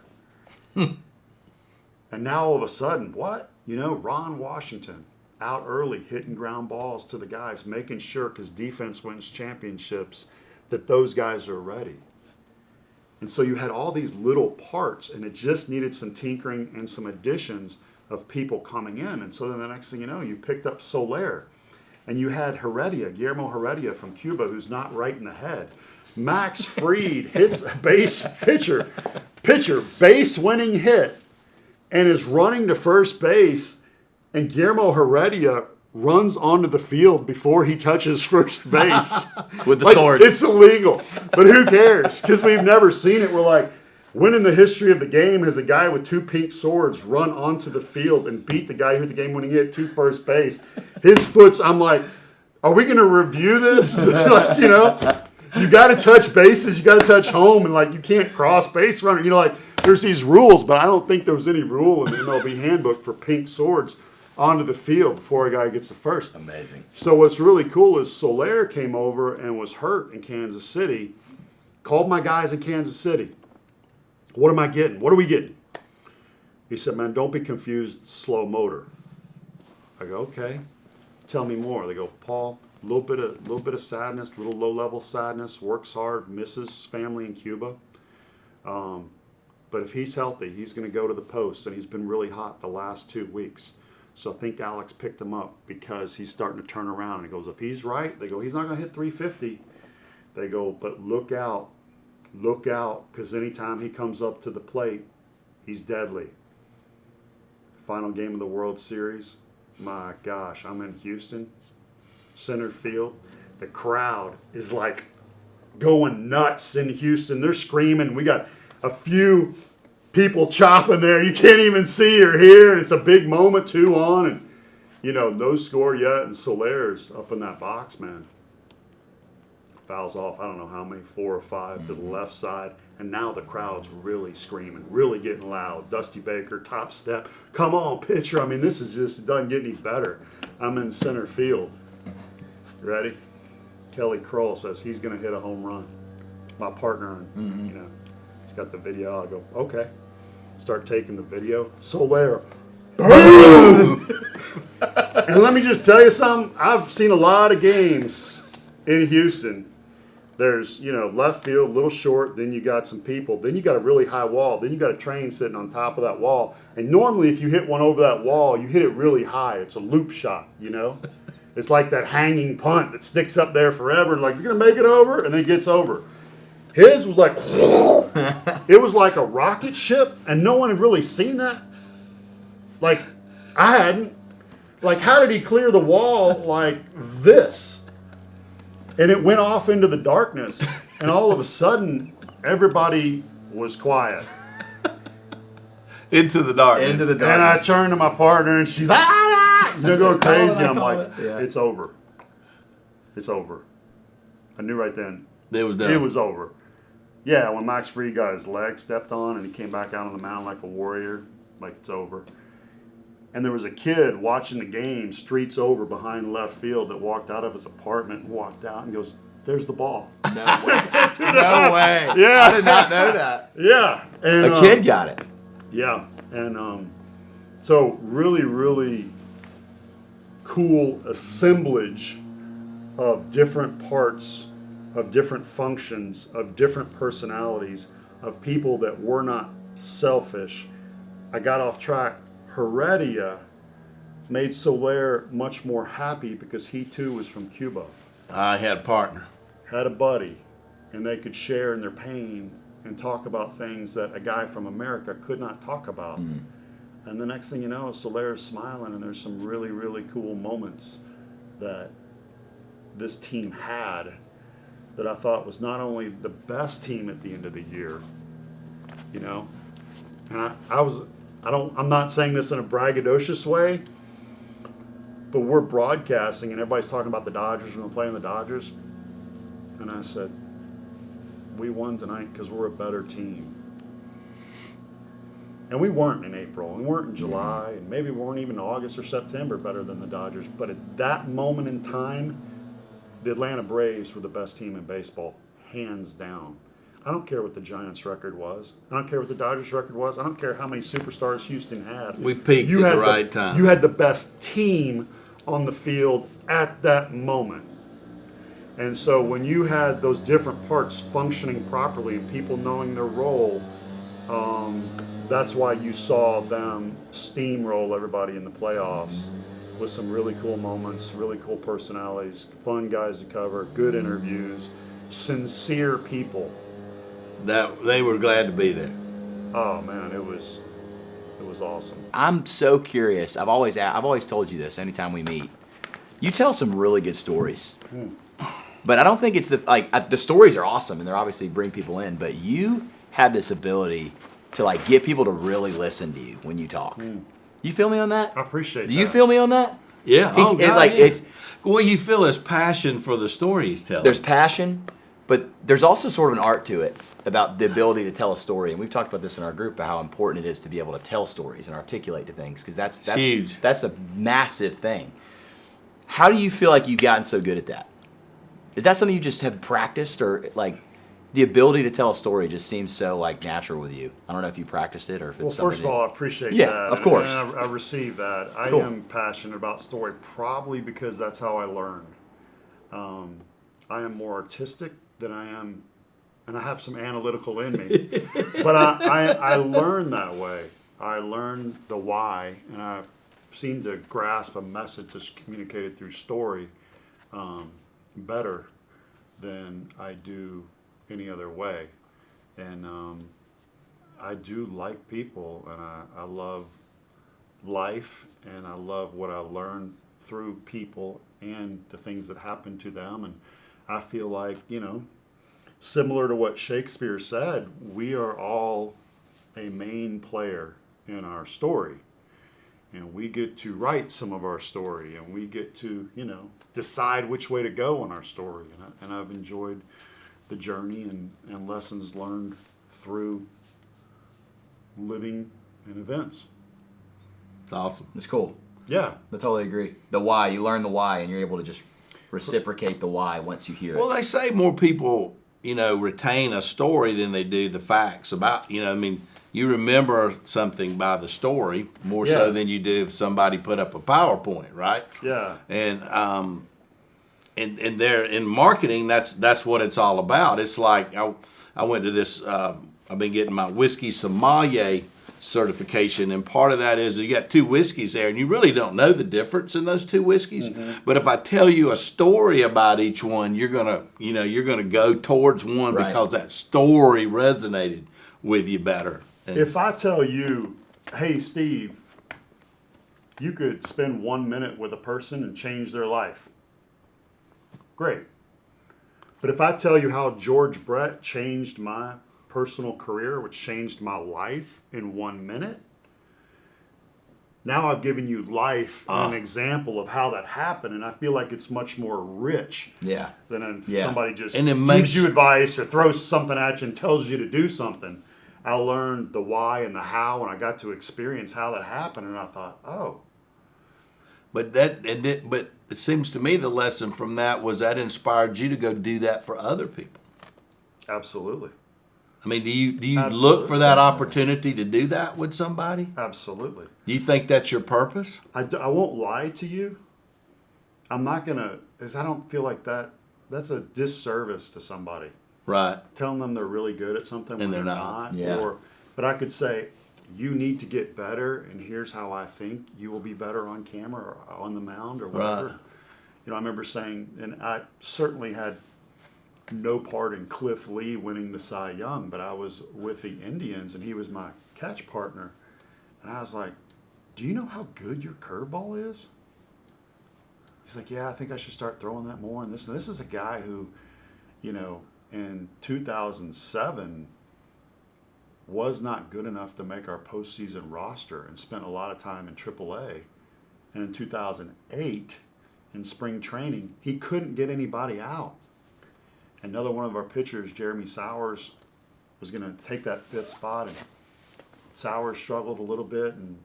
Speaker 2: And now all of a sudden, what? Ron Washington out early, hitting ground balls to the guys, making sure, because defense wins championships, that those guys are ready. And so you had all these little parts, and it just needed some tinkering and some additions of people coming in. And so then the next thing you know, you picked up Soler. And you had Guillermo Heredia from Cuba, who's not right in the head. Max Fried hits a base winning hit, and is running to first base. And Guillermo Heredia runs onto the field before he touches first base.
Speaker 3: With the swords.
Speaker 2: It's illegal. But who cares? Because we've never seen it. We're like, when in the history of the game has a guy with 2 pink swords run onto the field and beat the guy who hit the game-winning hit to first base? His foot's, I'm like, are we going to review this? You got to touch bases, you got to touch home, and you can't cross base runner. There's these rules, but I don't think there was any rule in the MLB handbook for pink swords onto the field before a guy gets to first.
Speaker 4: Amazing.
Speaker 2: So what's really cool is Soler came over and was hurt in Kansas City, called my guys in Kansas City. What am I getting? What are we getting? He said, man, don't be confused, slow motor. I go, okay. Tell me more. They go, Paul, a little bit of sadness, little low-level sadness, works hard, misses family in Cuba. But if he's healthy, he's going to go to the post, and he's been really hot the last 2 weeks. So I think Alex picked him up because he's starting to turn around. And he goes, if he's right, they go, he's not going to hit 350. They go, but look out, because anytime he comes up to the plate, he's deadly. Final game of the World Series. My gosh, I'm in Houston, center field. The crowd is going nuts in Houston. They're screaming. We got a few people chopping there. You can't even see or hear. And it's a big moment, 2 on. And, no score yet. And Soler's up in that box, man. Fouls off, I don't know how many, 4 or 5 to the left side. And now the crowd's really screaming, really getting loud. Dusty Baker, top step. Come on, pitcher. This is just, it doesn't get any better. I'm in center field. Ready? Kelly Kroll says he's going to hit a home run. My partner, he's got the video. I go, okay. Start taking the video. Soler. Boom! And let me just tell you something. I've seen a lot of games in Houston. There's, left field, a little short, then you got some people, then you got a really high wall, then you got a train sitting on top of that wall. And normally if you hit one over that wall, you hit it really high. It's a loop shot, It's like that hanging punt that sticks up there forever and it's going to make it over, and then it gets over. His was like, it was like a rocket ship, and no one had really seen that. I hadn't. How did he clear the wall like this? And it went off into the darkness, and all of a sudden, everybody was quiet.
Speaker 3: Into the darkness.
Speaker 2: And I turned to my partner, and she's like, going crazy. I'm like, it's over. It's over. I knew right then.
Speaker 3: It was done.
Speaker 2: It was over. Yeah, when Max Fried got his leg stepped on, and he came back out on the mound like a warrior, it's over. And there was a kid watching the game streets over behind left field that walked out of his apartment and walked out and goes, there's the ball.
Speaker 4: No way. No way.
Speaker 2: Yeah.
Speaker 4: I did not know that.
Speaker 2: Yeah. And,
Speaker 4: A kid got it.
Speaker 2: Yeah. And so really, really cool assemblage of different parts, of different functions, of different personalities, of people that were not selfish. I got off track. Heredia made Soler much more happy because he too was from Cuba.
Speaker 3: I had a partner.
Speaker 2: Had a buddy, and they could share in their pain and talk about things that a guy from America could not talk about. And the next thing you know, Soler's smiling, and there's some really, really cool moments that this team had that I thought was not only the best team at the end of the year, you know, and I'm not saying this in a braggadocious way, but we're broadcasting and everybody's talking about the Dodgers and we're playing the Dodgers. And I said, we won tonight because we're a better team. And we weren't in April, and we weren't in July, and maybe we weren't even in August or September better than the Dodgers. But at that moment in time, the Atlanta Braves were the best team in baseball, hands down. I don't care what the Giants' record was. I don't care what the Dodgers' record was. I don't care how many superstars Houston had.
Speaker 3: We peaked at the right time.
Speaker 2: You had the best team on the field at that moment. And so when you had those different parts functioning properly and people knowing their role, that's why you saw them steamroll everybody in the playoffs with some really cool moments, really cool personalities, fun guys to cover, good interviews, sincere people.
Speaker 3: That they were glad to be there.
Speaker 2: Oh man, it was awesome.
Speaker 4: I'm so curious. I've always told you this anytime we meet. You tell some really good stories. But I don't think it's the stories are awesome and they're obviously bring people in, but you have this ability to like get people to really listen to you when you talk. You feel me on that?
Speaker 2: I appreciate that.
Speaker 4: Do you feel me on that?
Speaker 3: Yeah.
Speaker 4: Yeah.
Speaker 3: Well, you feel his passion for the story he's telling.
Speaker 4: There's passion, but there's also sort of an art to it about the ability to tell a story. And we've talked about this in our group about how important it is to be able to tell stories and articulate to things because that's
Speaker 3: huge.
Speaker 4: That's a massive thing. How do you feel like you've gotten so good at that? Is that something you just have practiced, or like the ability to tell a story just seems so like natural with you? I don't know if you practiced it or if it's something.
Speaker 2: Well, first of all, I appreciate that.
Speaker 4: Yeah, of course.
Speaker 2: And I receive that.
Speaker 4: Cool.
Speaker 2: I am passionate about story probably because that's how I learn. I am more artistic than I am, and I have some analytical in me. But I learn that way. I learn the why, and I seem to grasp a message that's communicated through story better than I do any other way. And I do like people, and I love life, and I love what I learn through people and the things that happen to them. And I feel like, similar to what Shakespeare said, we are all a main player in our story. And we get to write some of our story, and we get to, decide which way to go in our story. And I've enjoyed the journey and lessons learned through living and events.
Speaker 3: It's awesome.
Speaker 4: It's cool.
Speaker 2: Yeah.
Speaker 4: I totally agree. The why, you learn the why, and you're able to just reciprocate the why once you hear it.
Speaker 3: Well, they say more people, retain a story than they do the facts about, you remember something by the story more so than you do if somebody put up a PowerPoint, right?
Speaker 2: Yeah.
Speaker 3: And there in marketing, that's what it's all about. It's like I went to this. I've been getting my whiskey sommelier certification, and part of that is you got two whiskeys there, and you really don't know the difference in those two whiskeys. Mm-hmm. But if I tell you a story about each one, you're gonna go towards one because that story resonated with you better. And
Speaker 2: if I tell you, hey, Steve, you could spend 1 minute with a person and change their life, great. But if I tell you how George Brett changed my personal career, which changed my life in 1 minute, now I've given you life and an example of how that happened, and I feel like it's much more rich than if somebody just gives you advice or throws something at you and tells you to do something. I learned the why and the how, and I got to experience how that happened, and I thought,
Speaker 3: But but it seems to me the lesson from that was that inspired you to go do that for other people.
Speaker 2: Absolutely.
Speaker 3: I mean, do you look
Speaker 2: Absolutely.
Speaker 3: for that opportunity to do that with somebody?
Speaker 2: Absolutely.
Speaker 3: Do you think that's your purpose?
Speaker 2: I won't lie to you. I'm not going to, because I don't feel like that's a disservice to somebody.
Speaker 3: Right.
Speaker 2: Telling them they're really good at something when
Speaker 3: And
Speaker 2: they're
Speaker 3: they're
Speaker 2: not.
Speaker 3: not.
Speaker 4: Yeah.
Speaker 2: But I could say, you need to get better, and here's how I think you will be better on camera or on the mound or whatever.
Speaker 3: Right.
Speaker 2: I remember saying, and I certainly had no part in Cliff Lee winning the Cy Young, but I was with the Indians, and he was my catch partner. And I was like, do you know how good your curveball is? He's like, yeah, I think I should start throwing that more. And this is a guy who, in 2007 was not good enough to make our postseason roster and spent a lot of time in AAA. And in 2008, in spring training, he couldn't get anybody out. Another one of our pitchers, Jeremy Sowers, was going to take that fifth spot, and Sowers struggled a little bit. And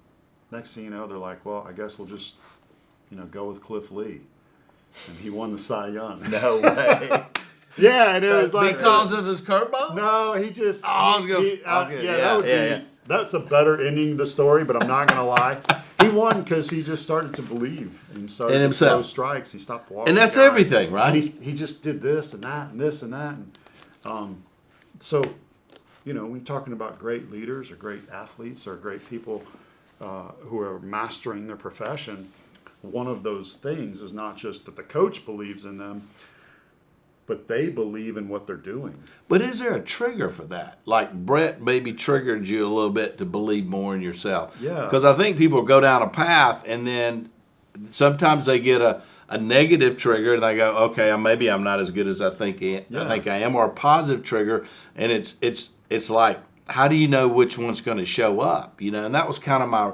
Speaker 2: next thing you know, they're like, well, I guess we'll just, go with Cliff Lee. And he won the Cy Young.
Speaker 4: No way.
Speaker 2: Yeah, and it was like
Speaker 3: Because of his curveball?
Speaker 2: no, he just.
Speaker 3: Oh, I was gonna-
Speaker 4: yeah.
Speaker 2: That's a better ending to the story, but I'm not gonna lie. He won because he just started to believe and started
Speaker 3: In
Speaker 2: to throw
Speaker 3: himself.
Speaker 2: strikes. He stopped walking.
Speaker 3: And that's
Speaker 2: guys.
Speaker 3: everything, right?
Speaker 2: And he just did this and that and this and that. And so, when you're talking about great leaders or great athletes or great people who are mastering their profession, one of those things is not just that the coach believes in them, but they believe in what they're doing.
Speaker 3: But is there a trigger for that? Like Brett maybe triggered you a little bit to believe more in yourself.
Speaker 2: Yeah.
Speaker 3: Because I think people go down a path and then sometimes they get a negative trigger and they go, okay, maybe I'm not as good as I think I am, or a positive trigger, and it's like, how do you know which one's going to show up? And that was kind of my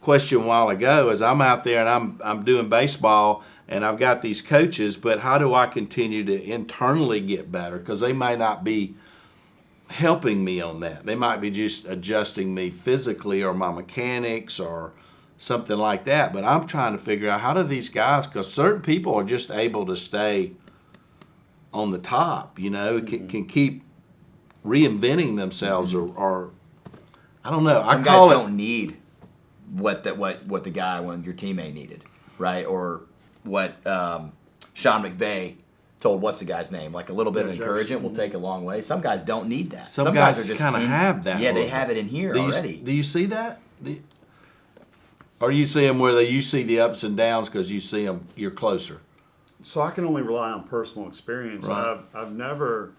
Speaker 3: question a while ago. As I'm out there and I'm doing baseball. And I've got these coaches, but how do I continue to internally get better? Because they might not be helping me on that. They might be just adjusting me physically or my mechanics or something like that. But I'm trying to figure out how do these guys, because certain people are just able to stay on the top, can keep reinventing themselves or I don't know.
Speaker 4: Some
Speaker 3: I call
Speaker 4: guys
Speaker 3: it.
Speaker 4: don't need what the guy, when your teammate needed, right? Or what Sean McVay told, what's the guy's name? Like a little bit of encouragement will take a long way. Some guys don't need that.
Speaker 3: Some guys kind of have that.
Speaker 4: Yeah, they have it in here already.
Speaker 3: Do you see that? Or you see them where you see the ups and downs because you see them, you're closer?
Speaker 2: So I can only rely on personal experience.
Speaker 3: Right.
Speaker 2: I've never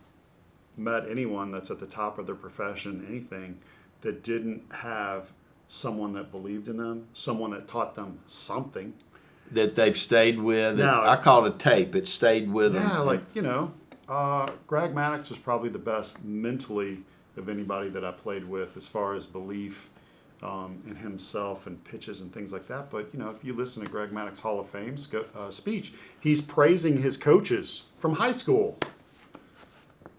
Speaker 2: met anyone that's at the top of their profession, anything, that didn't have someone that believed in them, someone that taught them something.
Speaker 3: That they've stayed with.
Speaker 2: Now-
Speaker 3: I call it a tape. It stayed with them.
Speaker 2: Yeah, Greg Maddox was probably the best mentally of anybody that I played with as far as belief in himself and pitches and things like that. But, if you listen to Greg Maddox Hall of Fame speech, he's praising his coaches from high school.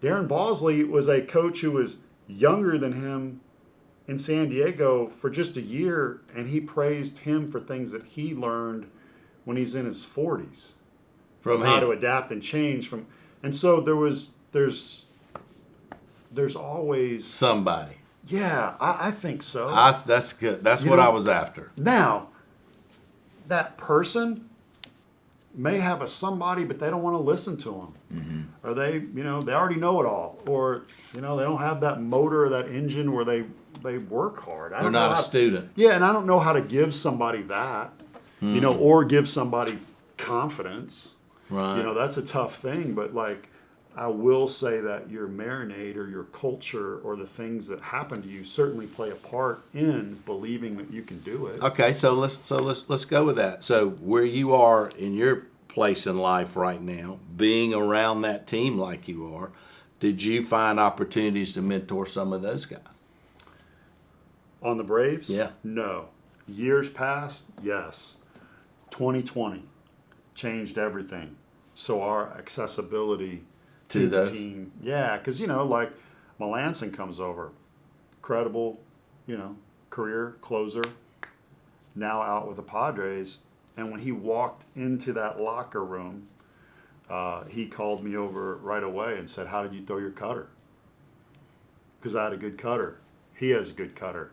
Speaker 2: Darren Bosley was a coach who was younger than him in San Diego for just a year, and he praised him for things that he learned when he's in his 40s.
Speaker 3: From
Speaker 2: how
Speaker 3: him.
Speaker 2: to adapt and change from, and so there's always
Speaker 3: Somebody.
Speaker 2: Yeah, I think so.
Speaker 3: That's good. That's what I was after.
Speaker 2: Now, that person may have a somebody, but they don't want to listen to them. Mm-hmm. Or they already know it all. Or, they don't have that motor or that engine where they work hard.
Speaker 3: They're not a student.
Speaker 2: Yeah, and I don't know how to give somebody that, or give somebody confidence.
Speaker 3: Right.
Speaker 2: That's a tough thing, but I will say that your marinade or your culture or the things that happen to you certainly play a part in believing that you can do it.
Speaker 3: Okay, so let's go with that. So where you are in your place in life right now, being around that team like you are, did you find opportunities to mentor some of those guys?
Speaker 2: On the Braves?
Speaker 3: Yeah.
Speaker 2: No. Years past, yes. 2020 changed everything. So our accessibility to the team. Yeah, because, Melanson comes over. Credible, career closer. Now out with the Padres. And when he walked into that locker room, he called me over right away and said, "How did you throw your cutter?" Because I had a good cutter. He has a good cutter.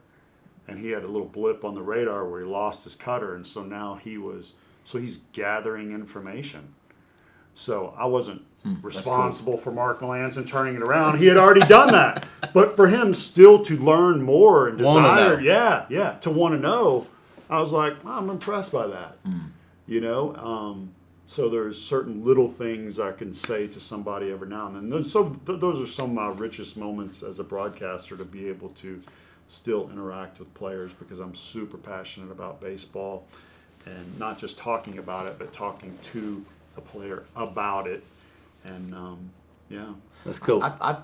Speaker 2: And he had a little blip on the radar where he lost his cutter. And so now he's gathering information. So I wasn't responsible for Mark Melanson turning it around. He had already done that. But for him still to learn more and desire, to want to know, I was like, I'm impressed by that. You know? So there's certain little things I can say to somebody every now and then. So those are some of my richest moments as a broadcaster, to be able to still interact with players, because I'm super passionate about baseball, and not just talking about it, but talking to a player about it. And
Speaker 3: That's cool.
Speaker 4: Sorry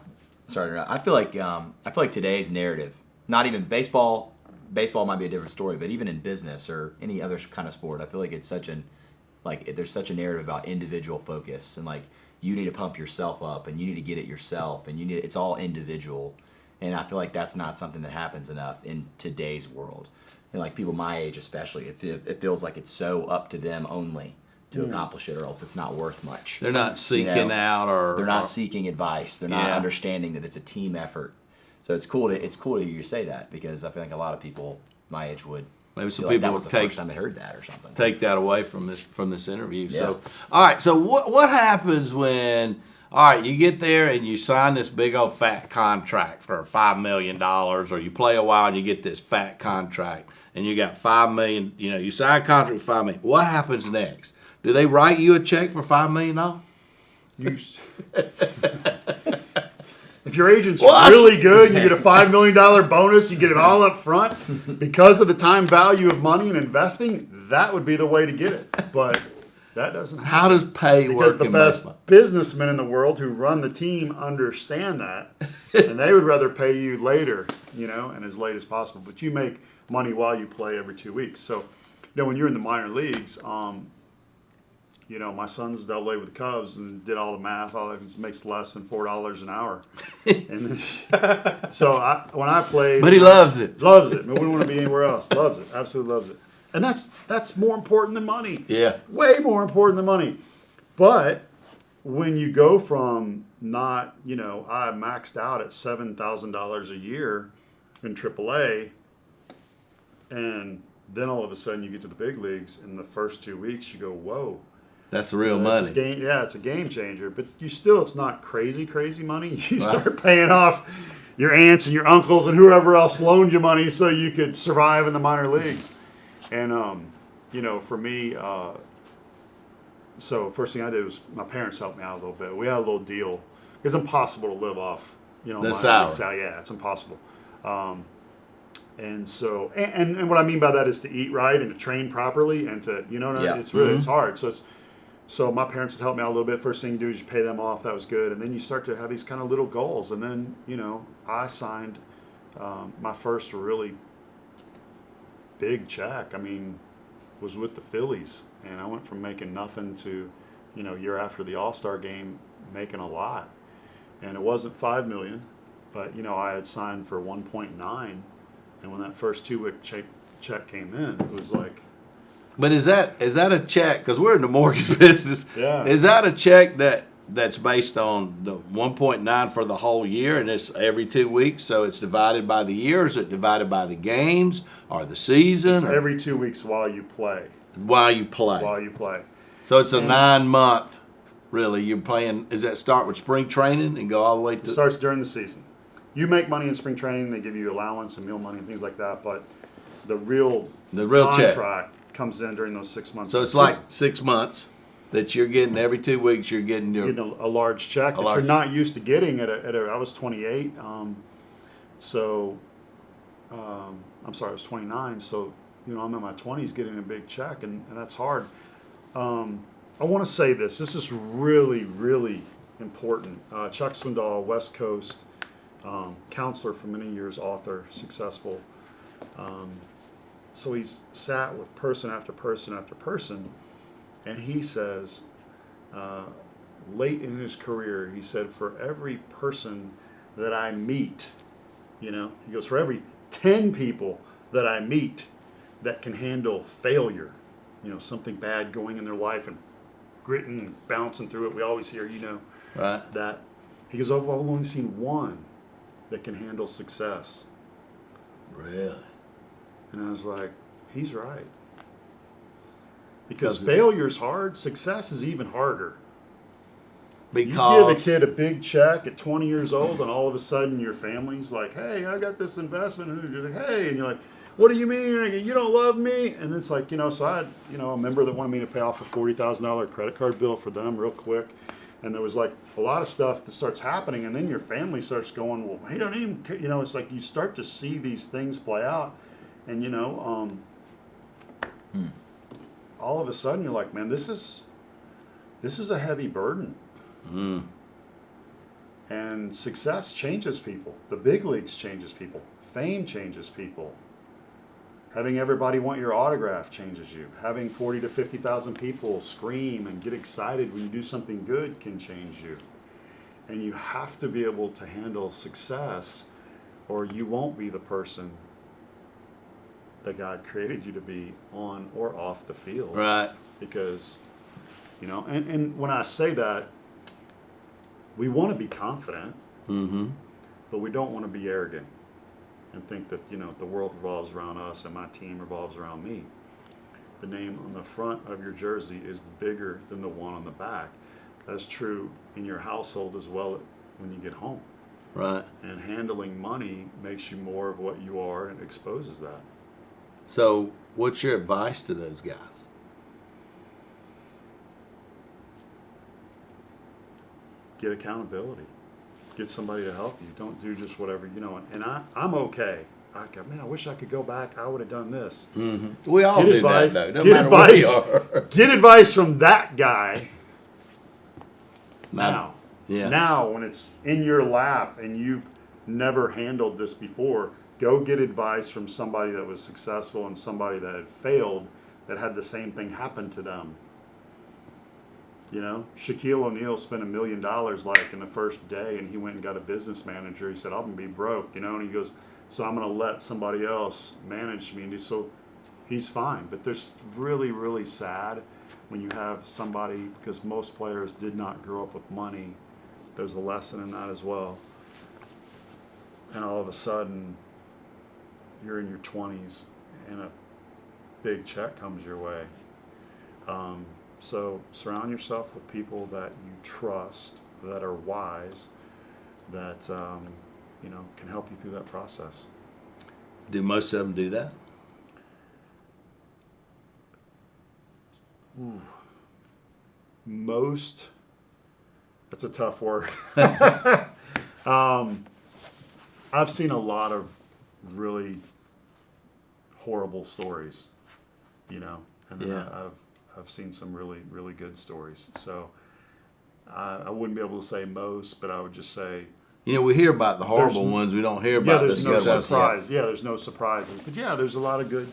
Speaker 4: to interrupt. I feel like today's narrative, not even baseball might be a different story, but even in business or any other kind of sport, I feel like it's there's such a narrative about individual focus, and like you need to pump yourself up and you need to get it yourself, and it's all individual. And I feel like that's not something that happens enough in today's world. And like people my age especially, it feels like it's so up to them only to accomplish it, or else it's not worth much.
Speaker 3: They're not seeking out, or
Speaker 4: they're not seeking advice. They're not understanding that it's a team effort. So it's cool to hear you say that, because I feel like a lot of people my age would
Speaker 3: maybe some
Speaker 4: feel
Speaker 3: people
Speaker 4: like that was
Speaker 3: would
Speaker 4: the first time they heard that or something.
Speaker 3: take that away from this interview.
Speaker 4: Yeah.
Speaker 3: So, all right. So what happens when, all right, you get there and you sign this big old fat contract for $5 million, or you play a while and you get this fat contract and you got $5 million, you sign a contract for $5 million. What happens next? Do they write you a check for $5 million?
Speaker 2: If your agent's really good, you get a $5 million bonus, you get it all up front. Because of the time value of money and investing, that would be the way to get it. But that doesn't happen.
Speaker 3: How does pay
Speaker 2: Because
Speaker 3: work
Speaker 2: the
Speaker 3: in
Speaker 2: best
Speaker 3: baseball?
Speaker 2: businessmen in the world who run the team understand that, and they would rather pay you later, and as late as possible. But you make money while you play every 2 weeks. So, when you're in the minor leagues, my son's double A with the Cubs and did all the math. All it makes less than $4 an hour. And then, so when I played,
Speaker 3: But he loves it.
Speaker 2: Loves it. We wouldn't want to be anywhere else. Loves it. Absolutely loves it. And that's more important than money.
Speaker 3: Yeah.
Speaker 2: Way more important than money. But when you go from not, I maxed out at $7,000 a year in AAA, and then all of a sudden you get to the big leagues, in the first 2 weeks you go, whoa.
Speaker 3: That's the real money.
Speaker 2: It's a game changer. But it's not crazy money. You start paying off your aunts and your uncles and whoever else loaned you money so you could survive in the minor leagues. And, for me, so first thing I did was my parents helped me out a little bit. We had a little deal. It's impossible to live off,
Speaker 3: the salary.
Speaker 2: Yeah, it's impossible. And so, and what I mean by that is to eat right and to train properly and to, it's really, it's hard. So my parents had helped me out a little bit. First thing you do is you pay them off. That was good. And then you start to have these kind of little goals. And then, I signed my first really big check. Was with the Phillies. And I went from making nothing to, year after the All-Star game, making a lot. And it wasn't $5 million, but, I had signed for 1.9. And when that first 2-week check came in, it was like,
Speaker 3: But is that a check? Because we're in the mortgage business.
Speaker 2: Yeah.
Speaker 3: Is that a check that's based on the 1.9 for the whole year, and it's every 2 weeks? So it's divided by the year. Or is it divided by the games or the season?
Speaker 2: it's every 2 weeks while you play.
Speaker 3: While you play. So it's a 9-month. Really, you're playing. Does that start with spring training and go all the way to?
Speaker 2: It starts during the season. You make money in spring training. They give you allowance and meal money and things like that. But the real
Speaker 3: check
Speaker 2: contract comes in during those 6 months.
Speaker 3: So it's like 6 months that you're getting every 2 weeks. You're getting your
Speaker 2: a large check that you're not used to getting at I was 28. I'm sorry, I was 29. So I'm in my 20s getting a big check, and that's hard. I want to say this. This is really, really important. Chuck Swindoll, West Coast, counselor for many years, author, successful. So he's sat with person after person after person, and he says, late in his career, he said, for every person that I meet, he goes, for every 10 people that I meet that can handle failure, something bad going in their life and gritting and bouncing through it. We always hear,
Speaker 3: Right.
Speaker 2: that. He goes, I've only seen one that can handle success.
Speaker 3: Really?
Speaker 2: And I was like, he's right. Because
Speaker 3: 'Cause it's-
Speaker 2: failure's hard, success is even harder. You
Speaker 3: Because
Speaker 2: give a kid a big check at 20 years old, and all of a sudden your family's like, hey, I got this investment. And you're like, hey, and you're like, what do you mean? You don't love me? And it's like, so I had, a member that wanted me to pay off a $40,000 credit card bill for them real quick. And there was like a lot of stuff that starts happening, and then your family starts going, well, he don't even, it's like you start to see these things play out. And, all of a sudden you're like, man, this is a heavy burden. And success changes people. The big leagues changes people. Fame changes people. Having everybody want your autograph changes you. Having 40 to 50,000 people scream and get excited when you do something good can change you. And you have to be able to handle success, or you won't be the person that God created you to be on or off the field.
Speaker 3: right.
Speaker 2: Because, and when I say that, we want to be confident, but we don't want to be arrogant and think that, the world revolves around us and my team revolves around me. The name on the front of your jersey is bigger than the one on the back. That's true in your household as well when you get home.
Speaker 3: Right.
Speaker 2: And handling money makes you more of what you are and exposes that.
Speaker 3: So, what's your advice to those guys?
Speaker 2: Get accountability. Get somebody to help you. Don't do just whatever, And I'm okay. I go, man, I wish I could go back. I would have done this.
Speaker 3: We all
Speaker 2: Get
Speaker 3: do
Speaker 2: advice.
Speaker 3: that, though. No
Speaker 2: Get
Speaker 3: matter where
Speaker 2: advice.
Speaker 3: you are.
Speaker 2: Get advice from that guy now.
Speaker 3: Yeah.
Speaker 2: Now, when it's in your lap and you've never handled this before, go get advice from somebody that was successful and somebody that had failed, that had the same thing happen to them. Shaquille O'Neal spent $1 million like in the first day, and he went and got a business manager. He said, I'm going to be broke, and he goes, so I'm going to let somebody else manage me. And so he's fine. But there's really, really sad when you have somebody, because most players did not grow up with money. There's a lesson in that as well. And all of a sudden, you're in your 20s and a big check comes your way. So surround yourself with people that you trust, that are wise, that can help you through that process.
Speaker 3: Do most of them do that?
Speaker 2: Most, that's a tough word. I've seen a lot of really horrible stories, and then
Speaker 3: Yeah.
Speaker 2: I've seen some really, really good stories. So I wouldn't be able to say most, but I would just say,
Speaker 3: We hear about the horrible
Speaker 2: There's-
Speaker 3: ones. We don't hear about
Speaker 2: there's
Speaker 3: the
Speaker 2: no
Speaker 3: success.
Speaker 2: surprise. Yeah, there's no surprises. But yeah, there's a lot of good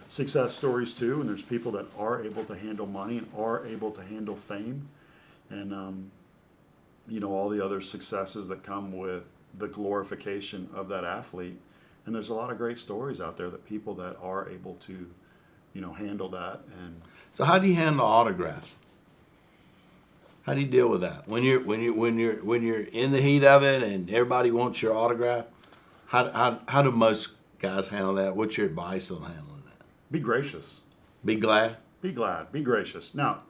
Speaker 2: success stories too, and there's people that are able to handle money and are able to handle fame, and all the other successes that come with the glorification of that athlete. And there's a lot of great stories out there that people that are able to, handle that. And
Speaker 3: So how do you handle autographs? How do you deal with that when you're in the heat of it and everybody wants your autograph? How do most guys handle that? What's your advice on handling that?
Speaker 2: be gracious.
Speaker 3: Be glad.
Speaker 2: Be glad. Be gracious. Now,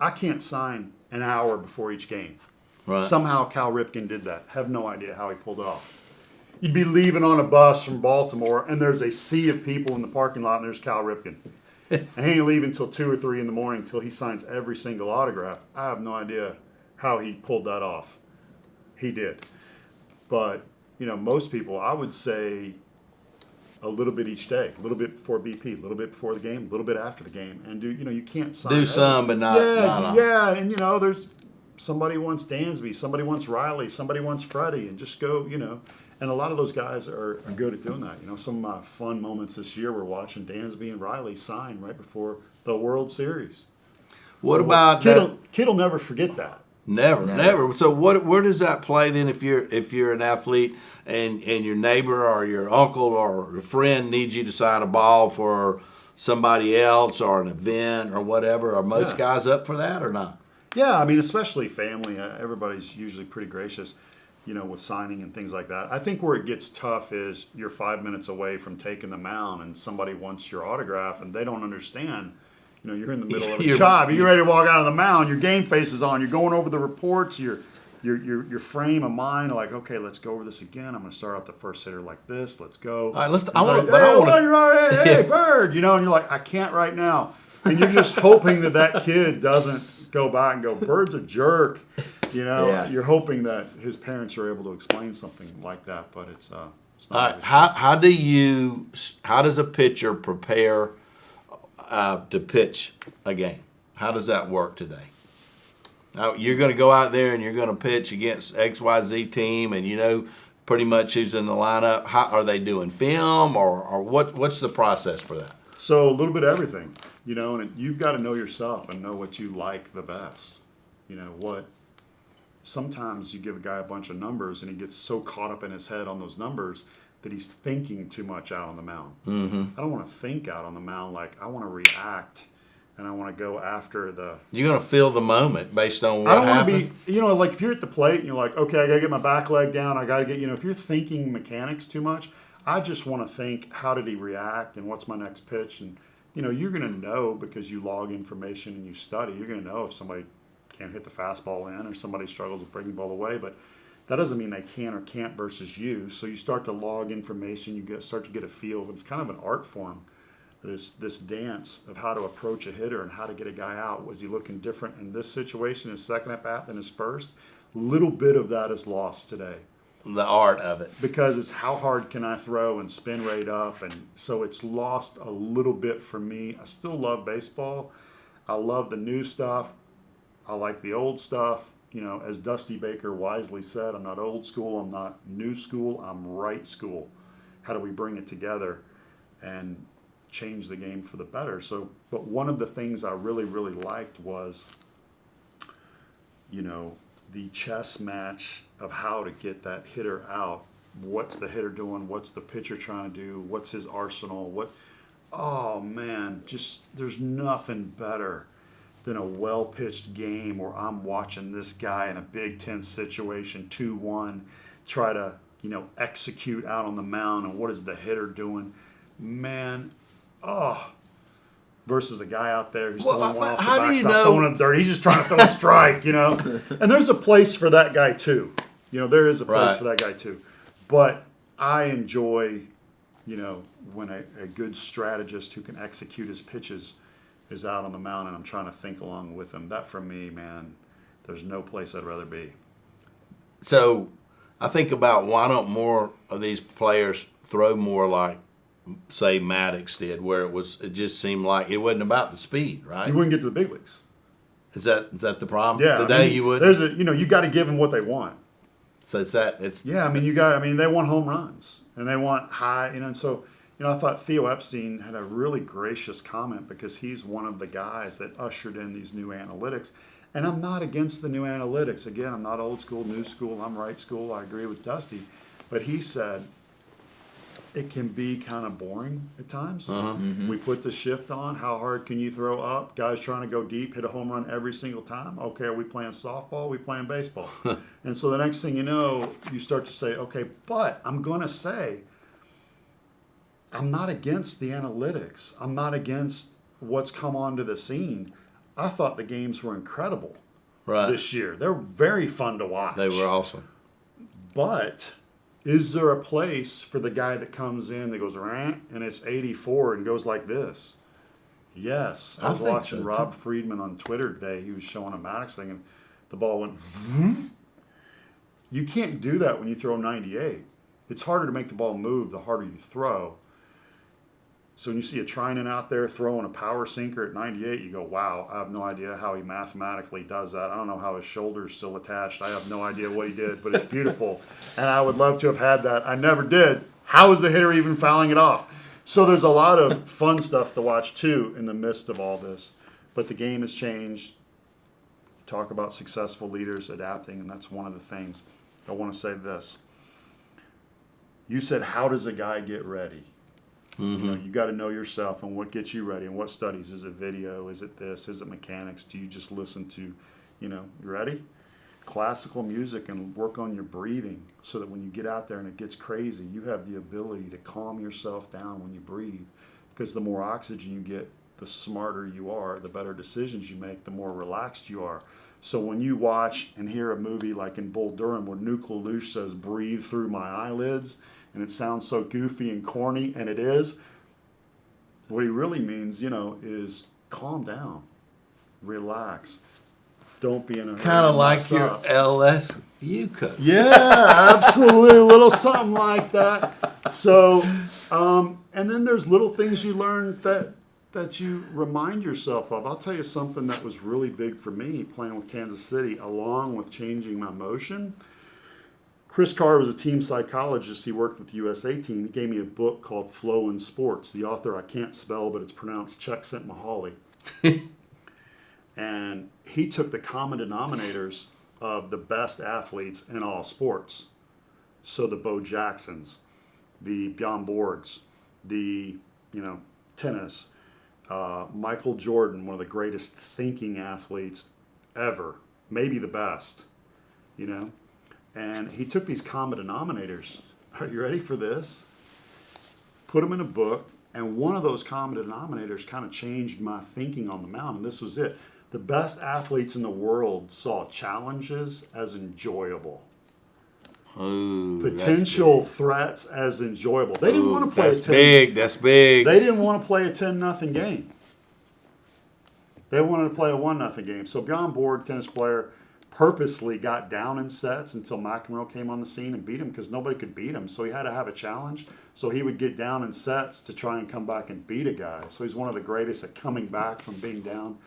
Speaker 2: I can't sign an hour before each game.
Speaker 3: Right.
Speaker 2: Somehow Cal Ripken did that. Have no idea how he pulled it off. You'd be leaving on a bus from Baltimore, and there's a sea of people in the parking lot, and there's Cal Ripken. And he ain't leaving until 2 or 3 in the morning until he signs every single autograph. I have no idea how he pulled that off. He did. But, most people, I would say a little bit each day. A little bit before BP, a little bit before the game, a little bit after the game. And you can't sign
Speaker 3: Do some, but not.
Speaker 2: Yeah, and there's somebody wants Dansby, somebody wants Riley, somebody wants Freddie, and just go, And a lot of those guys are good at doing that. Some of my fun moments this year were watching Dansby and Riley sign right before the World Series.
Speaker 3: What about
Speaker 2: Kid'll never forget that.
Speaker 3: Never. So where does that play then if you're an athlete and your neighbor or your uncle or a friend needs you to sign a ball for somebody else or an event or whatever? Are most guys up for that or not?
Speaker 2: Yeah, I mean, especially family. Everybody's usually pretty gracious, with signing and things like that. I think where it gets tough is you're 5 minutes away from taking the mound and somebody wants your autograph and they don't understand. You're in the middle of a job. You're ready to walk out of the mound. Your game face is on. You're going over the reports. Your frame of mind, like, okay, let's go over this again. I'm going to start out the first hitter like this. Let's go.
Speaker 3: All right, let's.
Speaker 2: Hey, Bird, and you're like, I can't right now, and you're just hoping that kid doesn't go by and go, Bird's a jerk. You're hoping that his parents are able to explain something like that, but it's not.
Speaker 3: All right, how does a pitcher prepare to pitch a game? How does that work today? Now, you're going to go out there and you're going to pitch against XYZ team, and pretty much who's in the lineup. How are they doing film, or what's the process for that?
Speaker 2: So a little bit of everything, and you've got to know yourself and know what you like the best. Sometimes you give a guy a bunch of numbers and he gets so caught up in his head on those numbers that he's thinking too much out on the mound. Mm-hmm. I don't want to think out on the mound. Like, I want to react and I want to go after the...
Speaker 3: You're going to feel the moment based on what
Speaker 2: happened. I don't
Speaker 3: happened?
Speaker 2: want to be, like if you're at the plate and you're like, okay, I got to get my back leg down. I got to get, if you're thinking mechanics too much, I just want to think, how did he react and what's my next pitch? And, you're going to know because you log information and you study. You're going to know if somebody can't hit the fastball in or somebody struggles with breaking the ball away. But that doesn't mean they can or can't versus you. So you start to log information. You start to get a feel. It's kind of an art form, this dance of how to approach a hitter and how to get a guy out. Was he looking different in this situation, his second at bat, than his first? A little bit of that is lost today.
Speaker 3: The art of it.
Speaker 2: Because it's how hard can I throw and spin rate up. And so it's lost a little bit for me. I still love baseball. I love the new stuff. I like the old stuff. As Dusty Baker wisely said, I'm not old school, I'm not new school, I'm right school. How do we bring it together and change the game for the better? But one of the things I really, really liked was, the chess match of how to get that hitter out. What's the hitter doing? What's the pitcher trying to do? What's his arsenal? Oh man, there's nothing better than a well-pitched game where I'm watching this guy in a Big Ten situation, 2-1, try to, execute out on the mound, and what is the hitter doing? Man, versus a guy out there who's throwing one off the backside, throwing it dirty. He's just trying to throw a strike, And there's a place for that guy too. There is a place for that guy too. But I enjoy, when a good strategist who can execute his pitches is out on the mound and I'm trying to think along with him. That for me, man, there's no place I'd rather be.
Speaker 3: So I think about why don't more of these players throw more like, say, Maddox did, where it just seemed like it wasn't about the speed, right?
Speaker 2: You wouldn't get to the big leagues.
Speaker 3: Is that the problem?
Speaker 2: Yeah.
Speaker 3: Today you would.
Speaker 2: There's you got to give them what they want.
Speaker 3: So it's.
Speaker 2: Yeah, they want home runs and they want high, and so. I thought Theo Epstein had a really gracious comment because he's one of the guys that ushered in these new analytics. And I'm not against the new analytics. Again, I'm not old school, new school. I'm right school. I agree with Dusty. But he said it can be kind of boring at times. Mm-hmm. We put the shift on. How hard can you throw up? Guys trying to go deep, hit a home run every single time. Okay, are we playing softball? Are we playing baseball? And so the next thing you know, you start to say, okay, but I'm going to say, I'm not against the analytics. I'm not against what's come onto the scene. I thought the games were incredible this year. They're very fun to watch.
Speaker 3: They were awesome.
Speaker 2: But is there a place for the guy that comes in that goes, and it's 84 and goes like this? Yes. I was watching Rob Friedman on Twitter today. He was showing a Maddox thing, and the ball went, You can't do that when you throw 98. It's harder to make the ball move the harder you throw. So when you see a Trinan out there throwing a power sinker at 98, you go, wow, I have no idea how he mathematically does that. I don't know how his shoulder's still attached. I have no idea what he did, but it's beautiful. And I would love to have had that. I never did. How is the hitter even fouling it off? So there's a lot of fun stuff to watch, too, in the midst of all this. But the game has changed. Talk about successful leaders adapting, and that's one of the things. I want to say this. You said, how does a guy get ready? You got to know yourself and what gets you ready and what studies. Is it video? Is it this? Is it mechanics? Do you just listen to, you ready? Classical music and work on your breathing so that when you get out there and it gets crazy, you have the ability to calm yourself down when you breathe. Because the more oxygen you get, the smarter you are, the better decisions you make, the more relaxed you are. So when you watch and hear a movie like in Bull Durham where Nuke LaLoosh says, breathe through my eyelids, and it sounds so goofy and corny, and it is, what he really means, is calm down, relax. Don't be in a hurry.
Speaker 3: Kind of
Speaker 2: to
Speaker 3: like
Speaker 2: mess
Speaker 3: your
Speaker 2: up.
Speaker 3: LSU coach.
Speaker 2: Yeah, absolutely. A little something like that. So, and then there's little things you learn that you remind yourself of. I'll tell you something that was really big for me playing with Kansas City, along with changing my motion. Chris Carr was a team psychologist. He worked with the USA team. He gave me a book called Flow in Sports. The author I can't spell, but it's pronounced Csikszentmihalyi. And he took the common denominators of the best athletes in all sports. So the Bo Jacksons, the Bjorn Borgs, the, tennis, Michael Jordan, one of the greatest thinking athletes ever, maybe the best, And he took these common denominators. Are you ready for this? Put them in a book, and one of those common denominators kind of changed my thinking on the mound, and this was it. The best athletes in the world saw challenges as enjoyable.
Speaker 3: Ooh,
Speaker 2: Potential threats as enjoyable. They didn't want to play
Speaker 3: that's big. That's big.
Speaker 2: They didn't want to play a 10-0 game. They wanted to play a 1-0 game. So Bjorn Borg, tennis player, purposely got down in sets until McEnroe came on the scene and beat him because nobody could beat him. So he had to have a challenge. So he would get down in sets to try and come back and beat a guy. So he's one of the greatest at coming back from being down.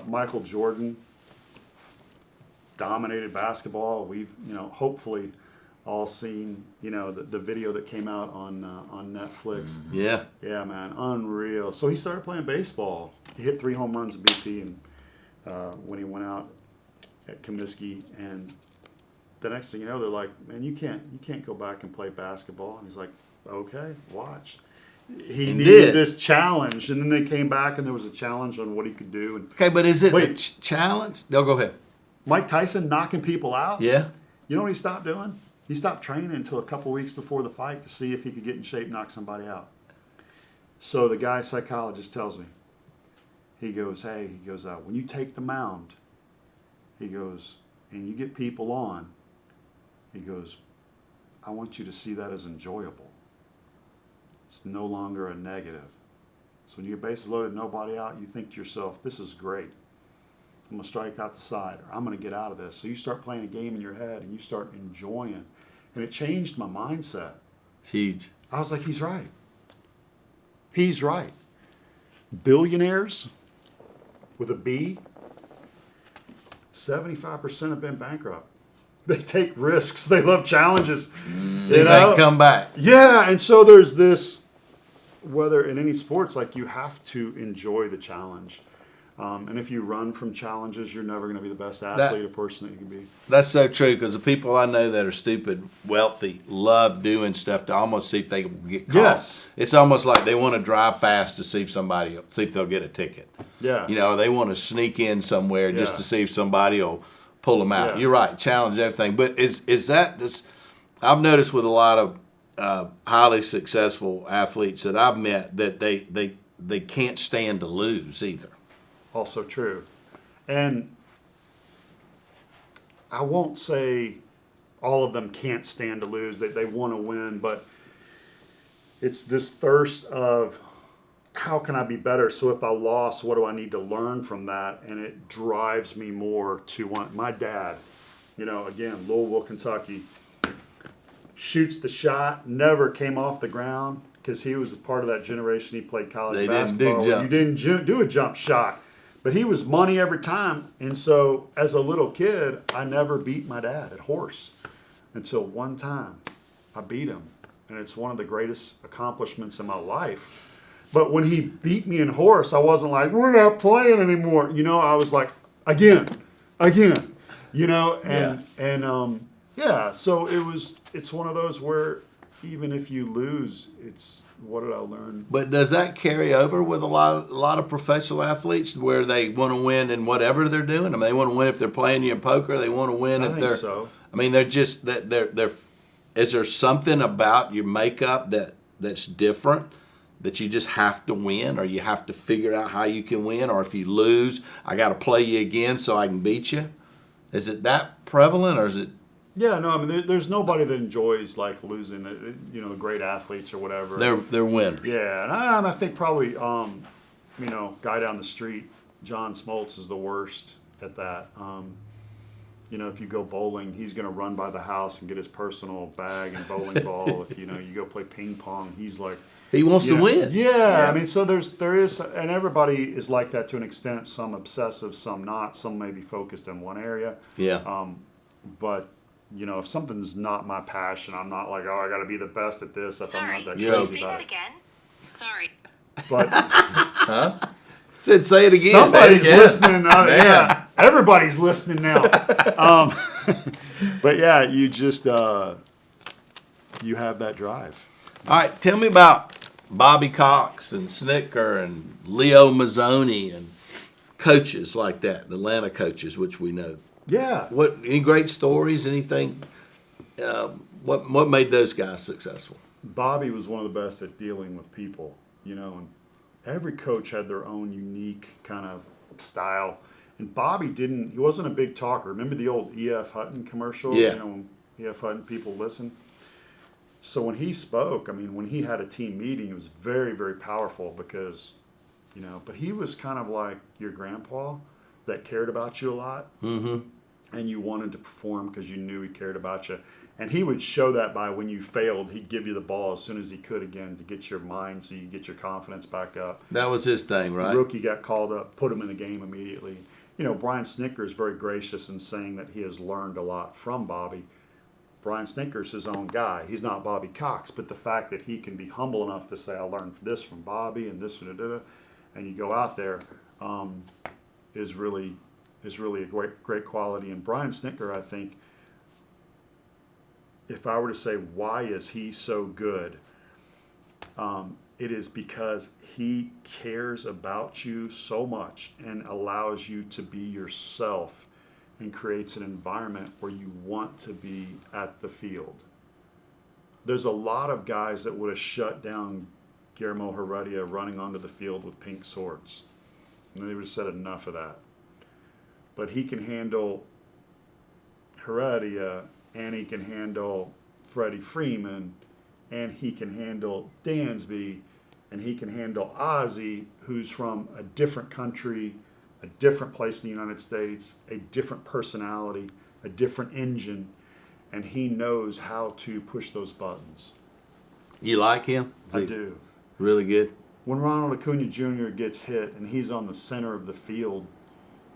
Speaker 2: Michael Jordan dominated basketball. We've, hopefully all seen, the video that came out on Netflix.
Speaker 3: Yeah.
Speaker 2: Yeah, man, unreal. So he started playing baseball. He hit 3 home runs at BP, and when he went out at Comiskey, and the next thing you know, they're like, "Man, you can't go back and play basketball." And he's like, "Okay, watch." He needed this challenge, and then they came back, and there was a challenge on what he could do. And
Speaker 3: Okay, but is it
Speaker 2: Wait.
Speaker 3: a challenge? No, go ahead.
Speaker 2: Mike Tyson knocking people out.
Speaker 3: Yeah.
Speaker 2: You know what he stopped doing? He stopped training until a couple weeks before the fight to see if he could get in shape, knock somebody out. So the guy psychologist tells me, he goes, when you take the mound, he goes, and you get people on, he goes, I want you to see that as enjoyable. It's no longer a negative. So when you get bases loaded, nobody out, you think to yourself, this is great. I'm going to strike out the side, or I'm going to get out of this. So you start playing a game in your head, and you start enjoying. And it changed my mindset.
Speaker 3: Huge.
Speaker 2: I was like, he's right. He's right. Billionaires with a B, 75% have been bankrupt. They take risks. They love challenges.
Speaker 3: See if they can come back.
Speaker 2: Yeah, and so there's this, whether in any sports, like you have to enjoy the challenge. And if you run from challenges, you're never going to be the best athlete or person that you can be.
Speaker 3: That's so true, because the people I know that are stupid, wealthy, love doing stuff to almost see if they can get caught.
Speaker 2: Yes.
Speaker 3: It's almost like they want to drive fast to see if they'll get a ticket.
Speaker 2: Yeah.
Speaker 3: They want to sneak in somewhere just
Speaker 2: Yeah.
Speaker 3: to see if somebody will pull them out.
Speaker 2: Yeah.
Speaker 3: You're right, challenge everything. But is that this? I've noticed with a lot of highly successful athletes that I've met that they can't stand to lose either.
Speaker 2: Also true. And I won't say all of them can't stand to lose, that they want to win, but it's this thirst of how can I be better? So if I lost, what do I need to learn from that? And it drives me more to want. My dad, again, Louisville, Kentucky, shoots the shot, never came off the ground because he was a part of that generation. He played college basketball. You didn't do a jump shot. But he was money every time. And so as a little kid, I never beat my dad at horse until one time I beat him. And it's one of the greatest accomplishments in my life. But when he beat me in horse, I wasn't like, we're not playing anymore. I was like, again, so it's one of those where even if you lose, What did I learn?
Speaker 3: But does that carry over with a lot of professional athletes where they want to win in whatever they're doing? I mean, they want to win if they're playing you in poker. They want to win if
Speaker 2: think
Speaker 3: they're.
Speaker 2: So.
Speaker 3: I mean, they're just that they're. Is there something about your makeup that's different, that you just have to win, or you have to figure out how you can win, or if you lose, I got to play you again so I can beat you? Is it that prevalent, or is it?
Speaker 2: Yeah, no, I mean, there's nobody that enjoys like losing, great athletes or whatever.
Speaker 3: They're winners.
Speaker 2: Yeah, and I think probably, guy down the street, John Smoltz is the worst at that. If you go bowling, he's going to run by the house and get his personal bag and bowling ball. If you go play ping pong, he's like
Speaker 3: He wants to win.
Speaker 2: Yeah, I mean, so there is, and everybody is like that to an extent. Some obsessive, some not. Some may be focused in one area.
Speaker 3: Yeah.
Speaker 2: But if something's not my passion, I'm not like, I got to be the best at this.
Speaker 5: Sorry,
Speaker 2: I'm not that
Speaker 5: could you
Speaker 2: crazy
Speaker 5: say
Speaker 2: about
Speaker 5: that
Speaker 2: it.
Speaker 5: again? Sorry.
Speaker 2: But
Speaker 3: Said say it again.
Speaker 2: somebody's
Speaker 3: Say it again.
Speaker 2: listening. Yeah, everybody's listening now. But yeah, you just you have that drive.
Speaker 3: All right, tell me about Bobby Cox and Snicker and Leo Mazzoni and coaches like that, the Atlanta coaches, which we know.
Speaker 2: Yeah.
Speaker 3: Any great stories? Anything? What made those guys successful?
Speaker 2: Bobby was one of the best at dealing with people, and every coach had their own unique kind of style. And Bobby he wasn't a big talker. Remember the old E.F. Hutton commercial?
Speaker 3: Yeah.
Speaker 2: When E.F. Hutton, people listen. So when he spoke, when he had a team meeting, it was very, very powerful because, but he was kind of like your grandpa that cared about you a lot.
Speaker 3: Mm-hmm.
Speaker 2: And you wanted to perform because you knew he cared about you. And he would show that by when you failed, he'd give you the ball as soon as he could again to get your mind so you get your confidence back up.
Speaker 3: That was his thing, right?
Speaker 2: The rookie got called up, put him in the game immediately. Brian Snicker is very gracious in saying that he has learned a lot from Bobby. Brian Snicker's his own guy. He's not Bobby Cox, but the fact that he can be humble enough to say, I learned this from Bobby and this, and you go out there, is really a great quality. And Brian Snicker, I think, if I were to say why is he so good, it is because he cares about you so much and allows you to be yourself and creates an environment where you want to be at the field. There's a lot of guys that would have shut down Guillermo Heredia running onto the field with pink swords. And they would have said enough of that. But he can handle Heredia, and he can handle Freddie Freeman, and he can handle Dansby, and he can handle Ozzie, who's from a different country, a different place in the United States, a different personality, a different engine, and he knows how to push those buttons.
Speaker 3: You like him?
Speaker 2: I do.
Speaker 3: Really good?
Speaker 2: When Ronald Acuna Jr. gets hit and he's on the center of the field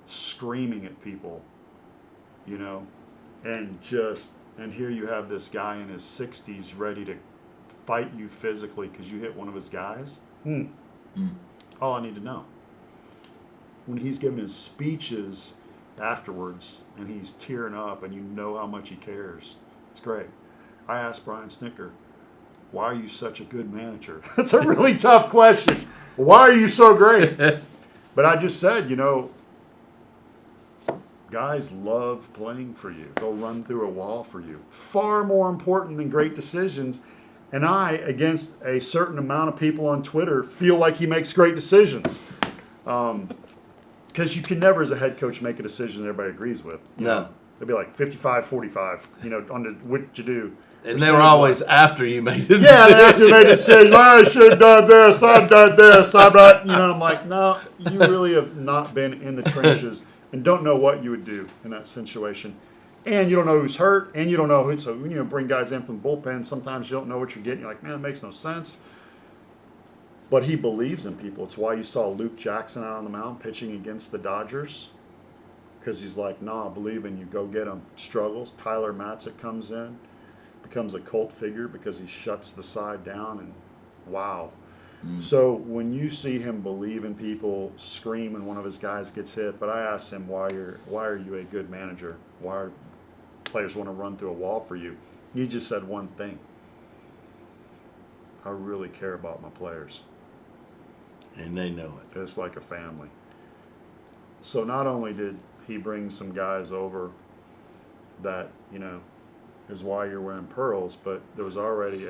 Speaker 2: screaming at people, and here you have this guy in his 60s ready to fight you physically because you hit one of his guys. All I need to know. When he's giving his speeches afterwards and he's tearing up and you know how much he cares, it's great. I asked Brian Snicker, why are you such a good manager? That's a really tough question. Why are you so great? But I just said, guys love playing for you. They'll run through a wall for you. Far more important than great decisions. And I, against a certain amount of people on Twitter, feel like he makes great decisions. Because you can never, as a head coach, make a decision that everybody agrees with.
Speaker 3: No.
Speaker 2: It'd be like 55-45, on what you do.
Speaker 3: And they were always after you made it.
Speaker 2: Yeah, and after they decision, I should have done this, I've done this, I'm not, I'm like, no, you really have not been in the trenches and don't know what you would do in that situation. And you don't know who's hurt, and you don't know who, so, bring guys in from the bullpen, sometimes you don't know what you're getting. You're like, man, it makes no sense. But he believes in people. It's why you saw Luke Jackson out on the mound pitching against the Dodgers. Because he's like, nah, I believe in you, go get him. Struggles. Tyler Matzik comes in, becomes a cult figure because he shuts the side down, and wow. So when you see him believe in people, scream when one of his guys gets hit, but I asked him, why are you a good manager? Why are players want to run through a wall for you? He just said one thing. I really care about my players.
Speaker 3: And they know it.
Speaker 2: It's like a family. So not only did he bring some guys over that, is why you're wearing pearls, but there was already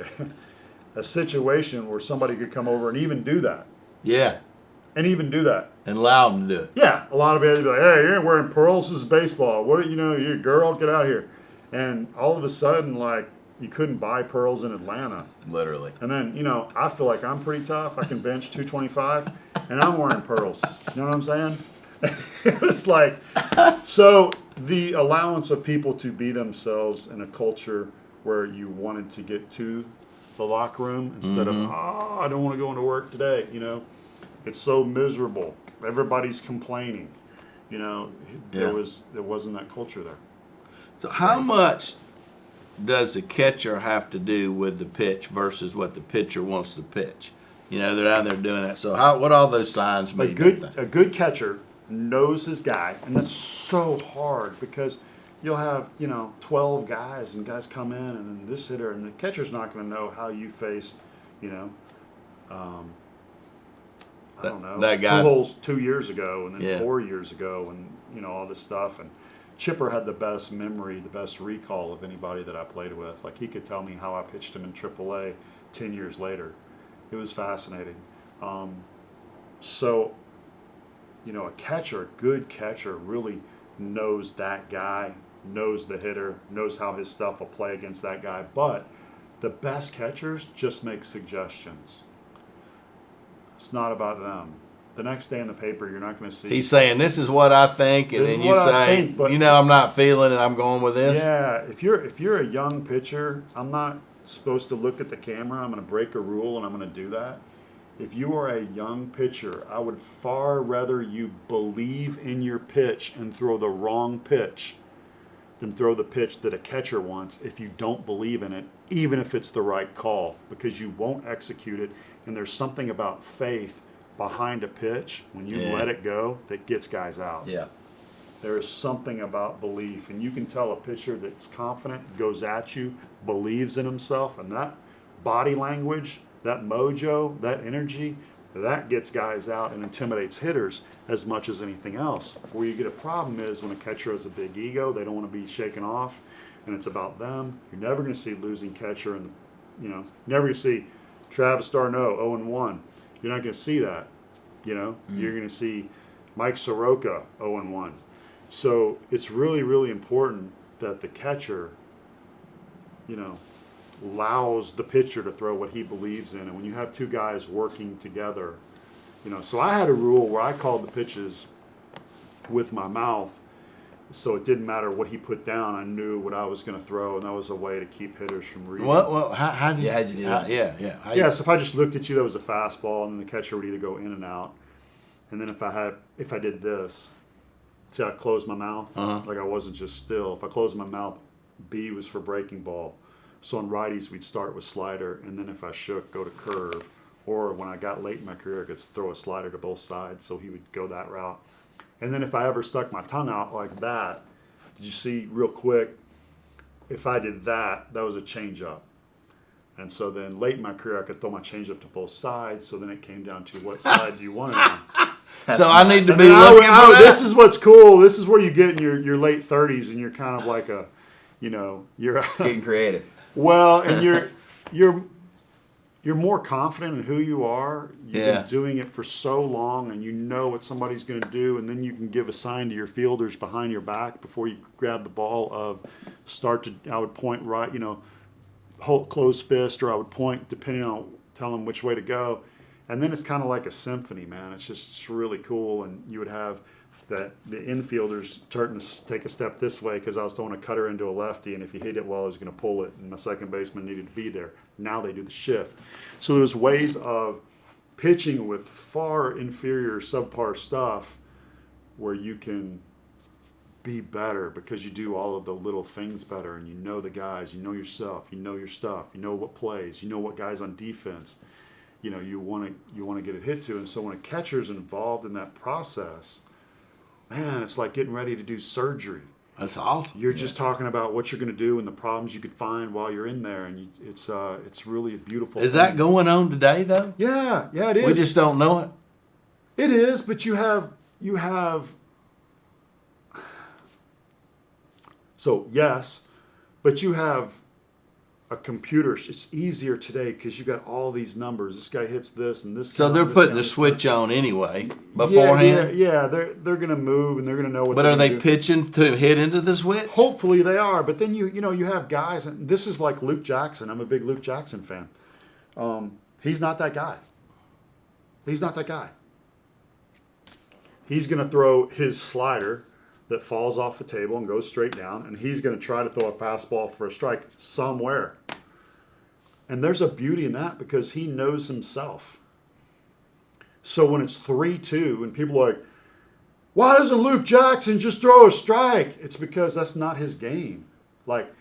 Speaker 2: a situation where somebody could come over and even do that.
Speaker 3: Yeah.
Speaker 2: And even do that.
Speaker 3: And allow them to do it.
Speaker 2: Yeah. A lot of guys would be like, hey, you ain't wearing pearls, this is baseball. What, you're a girl, get out of here. And all of a sudden, like, you couldn't buy pearls in Atlanta.
Speaker 4: Literally.
Speaker 2: And then, I feel like I'm pretty tough. I can bench 225, and I'm wearing pearls. You know what I'm saying? It was like, so the allowance of people to be themselves in a culture where you wanted to get to the locker room instead of, I don't want to go into work today. It's so miserable. Everybody's complaining. There wasn't that culture there.
Speaker 3: So how much does the catcher have to do with the pitch versus what the pitcher wants to pitch? They're out there doing that. So what all those signs mean?
Speaker 2: A good catcher knows his guy, and that's so hard because you'll have 12 guys and guys come in and then this hitter, and the catcher's not going to know how you faced I don't know,
Speaker 3: that guy
Speaker 2: 2 holes 2 years ago and then
Speaker 3: Yeah.
Speaker 2: 4 years ago, and all this stuff. And Chipper had the best memory, the best recall of anybody that I played with. Like, he could tell me how I pitched him in AAA 10 years later. It was fascinating. So a catcher, a good catcher, really knows that guy, knows the hitter, knows how his stuff will play against that guy. But the best catchers just make suggestions. It's not about them. The next day in the paper, you're not going to see.
Speaker 3: He's saying, this is what I think, and
Speaker 2: This
Speaker 3: then
Speaker 2: is
Speaker 3: you
Speaker 2: what I
Speaker 3: say,
Speaker 2: think, but-
Speaker 3: I'm not feeling it, I'm going with this.
Speaker 2: Yeah, if you're a young pitcher, I'm not supposed to look at the camera. I'm going to break a rule, and I'm going to do that. If you are a young pitcher, I would far rather you believe in your pitch and throw the wrong pitch than throw the pitch that a catcher wants if you don't believe in it, even if it's the right call, because you won't execute it. And there's something about faith behind a pitch when you let it go that gets guys out.
Speaker 4: Yeah.
Speaker 2: There is something about belief, and you can tell a pitcher that's confident, goes at you, believes in himself, and that body language, that mojo, that energy, that gets guys out and intimidates hitters as much as anything else. Where you get a problem is when a catcher has a big ego, they don't want to be shaken off, and it's about them. You're never going to see losing catcher, and never going to see Travis d'Arnaud 0-1. You're not going to see that. You're going to see Mike Soroka 0-1. So it's really, really important that the catcher, allows the pitcher to throw what he believes in. And when you have two guys working together, so I had a rule where I called the pitches with my mouth, so it didn't matter what he put down. I knew what I was going to throw, and that was a way to keep hitters from reading.
Speaker 3: How did
Speaker 4: how'd you do that?
Speaker 2: Yeah, so if I just looked at you, that was a fastball, and then the catcher would either go in and out. And then if I did this, see, I closed my mouth, like I wasn't just still. If I closed my mouth, B was for breaking ball. So on righties, we'd start with slider, and then if I shook, go to curve. Or when I got late in my career, I could throw a slider to both sides, so he would go that route. And then if I ever stuck my tongue out like that, did you see real quick, if I did that, that was a changeup. And so then late in my career, I could throw my changeup to both sides, so then it came down to what side do you want it on.
Speaker 3: So I need to
Speaker 2: And
Speaker 3: be
Speaker 2: then
Speaker 3: looking for that.
Speaker 2: this is what's cool. This is where you get in your late 30s, and you're kind of like you're
Speaker 4: Getting creative.
Speaker 2: well, and you're more confident in who you are. You've been doing it for so long, and you know what somebody's going to do, and then you can give a sign to your fielders behind your back before you grab the ball of I would point right, hold closed fist, or I would point depending on, tell them which way to go. And then it's kind of like a symphony, man. It's really cool, and you would have the infielders starting to take a step this way because I was throwing a cutter into a lefty, and if he hit it well, I was going to pull it, and my second baseman needed to be there. Now they do the shift. So there's ways of pitching with far inferior, subpar stuff where you can be better because you do all of the little things better, and you know the guys, you know yourself, you know your stuff, you know what plays, you know what guys on defense, you want to get it hit to. And so when a catcher's involved in that process, man, it's like getting ready to do surgery.
Speaker 3: That's awesome.
Speaker 2: You're just talking about what you're going to do and the problems you could find while you're in there, and it's really a beautiful.
Speaker 3: Is
Speaker 2: thing.
Speaker 3: that going on today though?
Speaker 2: Yeah, it is.
Speaker 3: We just don't know it.
Speaker 2: It is, but you have. So yes, but you have a computer. It's easier today because you got all these numbers. This guy hits this and this.
Speaker 3: So they're
Speaker 2: this
Speaker 3: putting
Speaker 2: guy
Speaker 3: the
Speaker 2: hits
Speaker 3: switch
Speaker 2: that.
Speaker 3: on anyway beforehand.
Speaker 2: Yeah. They're gonna move and they're gonna know what.
Speaker 3: But
Speaker 2: they're
Speaker 3: are
Speaker 2: gonna
Speaker 3: they
Speaker 2: do.
Speaker 3: pitching to hit into the switch?
Speaker 2: Hopefully they are, but then you have guys, and this is like Luke Jackson. I'm a big Luke Jackson fan. He's not that guy. He's not that guy. He's going to throw his slider that falls off the table and goes straight down, and he's going to try to throw a fastball for a strike somewhere. And there's a beauty in that because he knows himself. So when it's 3-2 and people are like, why doesn't Luke Jackson just throw a strike? It's because that's not his game. Like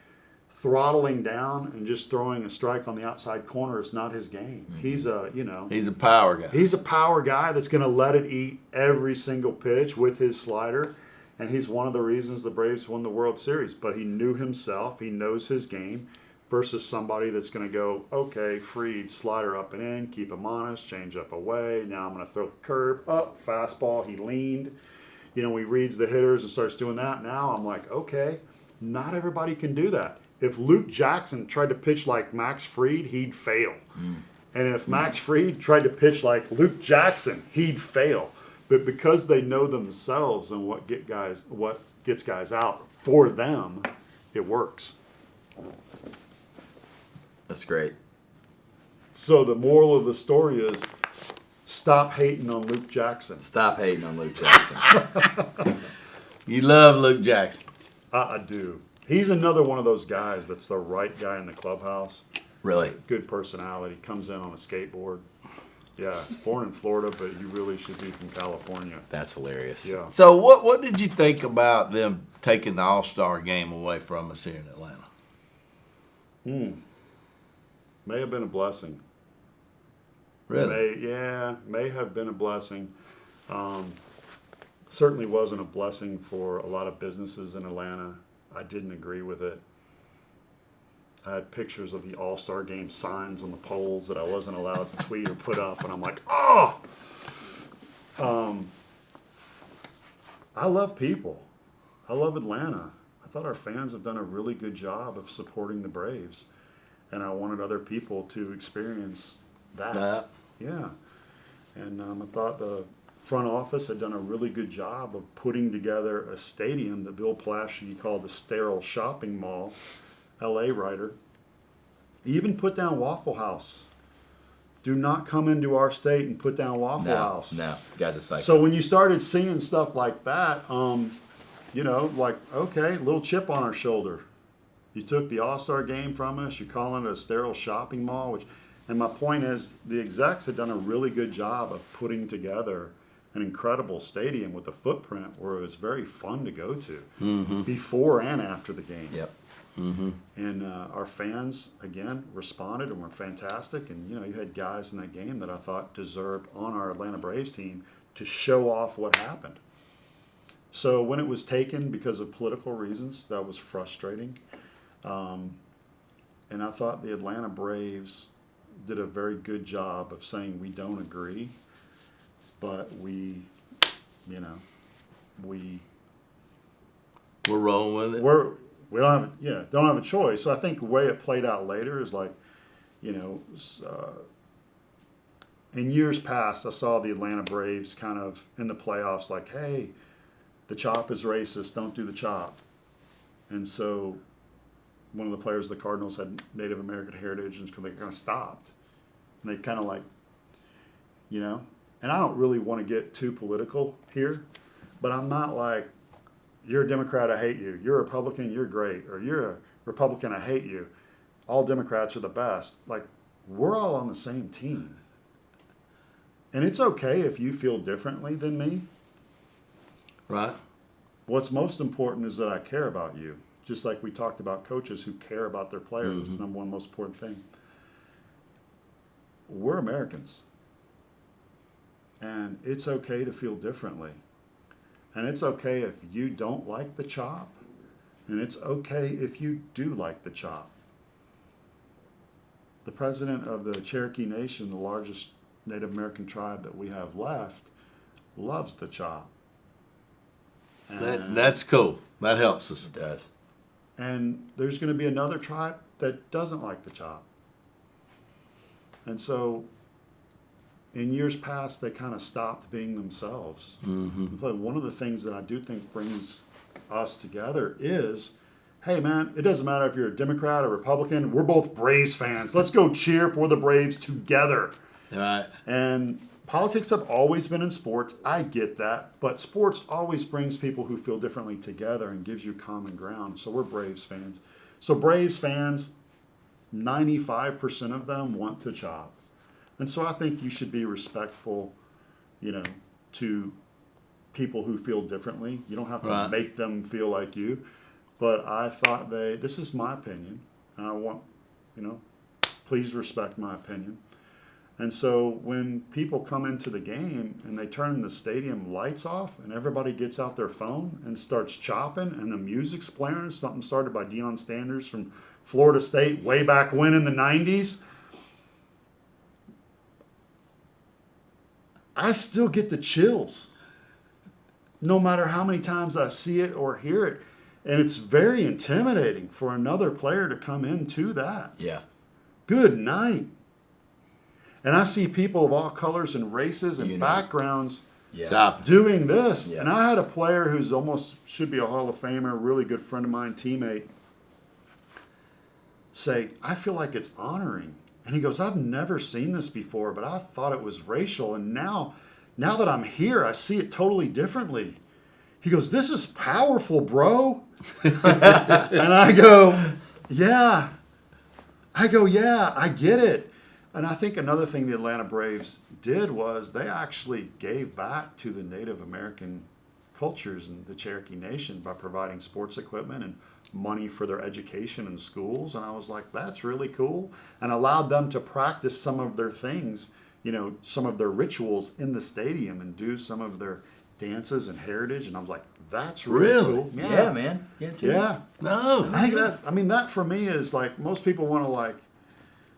Speaker 2: throttling down and just throwing a strike on the outside corner is not his game. Mm-hmm. He's
Speaker 3: a power guy.
Speaker 2: He's a power guy that's going to let it eat every single pitch with his slider. And he's one of the reasons the Braves won the World Series. But he knew himself. He knows his game versus somebody that's going to go, okay, Fried, slider up and in, keep him honest, change up away. Now I'm going to throw the curve up, fastball. He leaned. He reads the hitters and starts doing that. Now I'm like, okay, not everybody can do that. If Luke Jackson tried to pitch like Max Fried, he'd fail. And if Max Fried tried to pitch like Luke Jackson, he'd fail. But because they know themselves and what gets guys out for them, it works.
Speaker 4: That's great.
Speaker 2: So the moral of the story is stop hating on Luke Jackson.
Speaker 4: Stop hating on Luke Jackson.
Speaker 3: You love Luke Jackson.
Speaker 2: I do. He's another one of those guys that's the right guy in the clubhouse.
Speaker 4: Really?
Speaker 2: Good personality. Comes in on a skateboard. Yeah, born in Florida, but you really should be from California.
Speaker 4: That's hilarious.
Speaker 2: Yeah.
Speaker 3: So what did you think about them taking the All-Star game away from us here in Atlanta?
Speaker 2: May have been a blessing.
Speaker 3: Really?
Speaker 2: May have been a blessing. Certainly wasn't a blessing for a lot of businesses in Atlanta. I didn't agree with it. I had pictures of the All-Star Game signs on the poles that I wasn't allowed to tweet or put up, and I'm like, oh! I love people. I love Atlanta. I thought our fans have done a really good job of supporting the Braves, and I wanted other people to experience that. Yeah. And I thought the front office had done a really good job of putting together a stadium that Bill Plaschke called the sterile shopping mall. LA writer. He even put down Waffle House. Do not come into our state and put down Waffle House.
Speaker 4: No, guy's a psycho.
Speaker 2: So when you started seeing stuff like that, like, okay, little chip on our shoulder. You took the All-Star game from us. You're calling it a sterile shopping mall. And my point is, the execs had done a really good job of putting together an incredible stadium with a footprint where it was very fun to go to before and after the game.
Speaker 4: Yep.
Speaker 2: And our fans, again, responded and were fantastic. And, you had guys in that game that I thought deserved on our Atlanta Braves team to show off what happened. So when it was taken because of political reasons, that was frustrating. And I thought the Atlanta Braves did a very good job of saying we don't agree, but we're
Speaker 3: rolling with it.
Speaker 2: We don't have a choice. So I think the way it played out later is like, in years past, I saw the Atlanta Braves kind of in the playoffs like, hey, the chop is racist, don't do the chop. And so one of the players of the Cardinals had Native American heritage, and they kind of stopped. And they kind of like, and I don't really want to get too political here, but I'm not like, you're a Democrat, I hate you. You're a Republican, you're great. Or you're a Republican, I hate you. All Democrats are the best. Like, we're all on the same team. And it's okay if you feel differently than me.
Speaker 3: Right.
Speaker 2: What's most important is that I care about you. Just like we talked about coaches who care about their players. It's the number one most important thing. We're Americans. And it's okay to feel differently. And it's okay if you don't like the chop And it's okay if you do like the chop. The president of the Cherokee Nation, the largest Native American tribe that we have left, loves the chop.
Speaker 3: That's cool. That helps us.
Speaker 4: It does.
Speaker 2: And there's going to be another tribe that doesn't like the chop. And so in years past, they kind of stopped being themselves. But one of the things that I do think brings us together is, hey, man, it doesn't matter if you're a Democrat or Republican. We're both Braves fans. Let's go cheer for the Braves together.
Speaker 3: Right.
Speaker 2: And politics have always been in sports. I get that. But sports always brings people who feel differently together and gives you common ground. So we're Braves fans. So Braves fans, 95% of them want to chop. And so I think you should be respectful, to people who feel differently. You don't have to make them feel like you. But I thought this is my opinion. And I want, please respect my opinion. And so when people come into the game and they turn the stadium lights off and everybody gets out their phone and starts chopping and the music's blaring, something started by Deion Sanders from Florida State way back when in the 90s, I still get the chills no matter how many times I see it or hear it. And it's very intimidating for another player to come into that.
Speaker 4: Yeah.
Speaker 2: Good night. And I see people of all colors and races and backgrounds doing this.
Speaker 4: Yeah.
Speaker 2: And I had a player who's almost should be a Hall of Famer, a really good friend of mine, teammate, say, I feel like it's honoring. And he goes, I've never seen this before, but I thought it was racial. And now that I'm here, I see it totally differently. He goes, this is powerful, bro. And I go, yeah. I get it. And I think another thing the Atlanta Braves did was they actually gave back to the Native American cultures and the Cherokee Nation by providing sports equipment and money for their education in schools. And I was like, that's really cool. And allowed them to practice some of their things, some of their rituals in the stadium and do some of their dances and heritage. And I was like, that's really cool.
Speaker 4: Yeah, man.
Speaker 2: Yeah.
Speaker 3: No.
Speaker 2: I think that for me is like, most people want to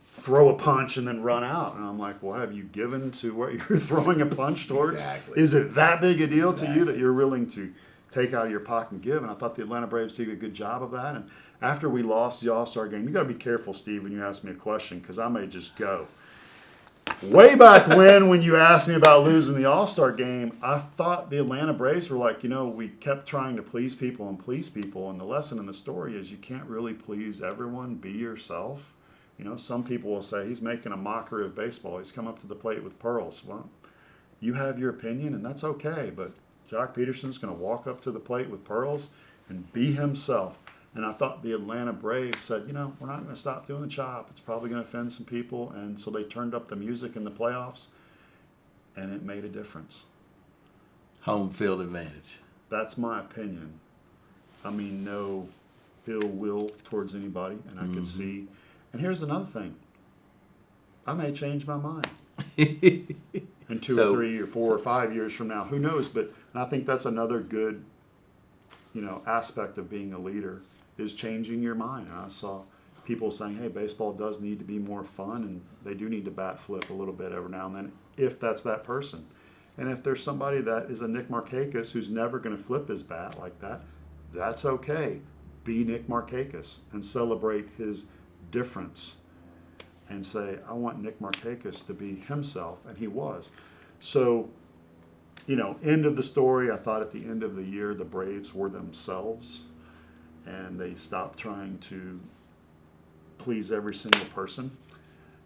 Speaker 2: throw a punch and then run out. And I'm like, well, have you given to what you're throwing a punch towards?
Speaker 4: Exactly.
Speaker 2: Is it that big a deal to you that you're willing to take out of your pocket and give? And I thought the Atlanta Braves did a good job of that. And after we lost the All-Star game, you got to be careful, Steve, when you ask me a question, because I may just go. Way back when you asked me about losing the All-Star game, I thought the Atlanta Braves were like, we kept trying to please people. And the lesson in the story is you can't really please everyone. Be yourself. Some people will say he's making a mockery of baseball. He's come up to the plate with pearls. Well, you have your opinion, and that's okay. But Jock Peterson's going to walk up to the plate with pearls and be himself. And I thought the Atlanta Braves said, we're not going to stop doing the chop. It's probably going to offend some people. And so they turned up the music in the playoffs, and it made a difference.
Speaker 3: Home field advantage.
Speaker 2: That's my opinion. I mean, no ill will towards anybody, and I could see. And here's another thing. I may change my mind in 2 or 3 or 4 or 5 years from now. Who knows? But I think that's another good, aspect of being a leader is changing your mind. And I saw people saying, hey, baseball does need to be more fun, and they do need to bat flip a little bit every now and then if that's that person. And if there's somebody that is a Nick Markakis who's never going to flip his bat like that, that's okay. Be Nick Markakis and celebrate his difference and say, I want Nick Markakis to be himself, and he was. So, end of the story, I thought at the end of the year the Braves were themselves, and they stopped trying to please every single person.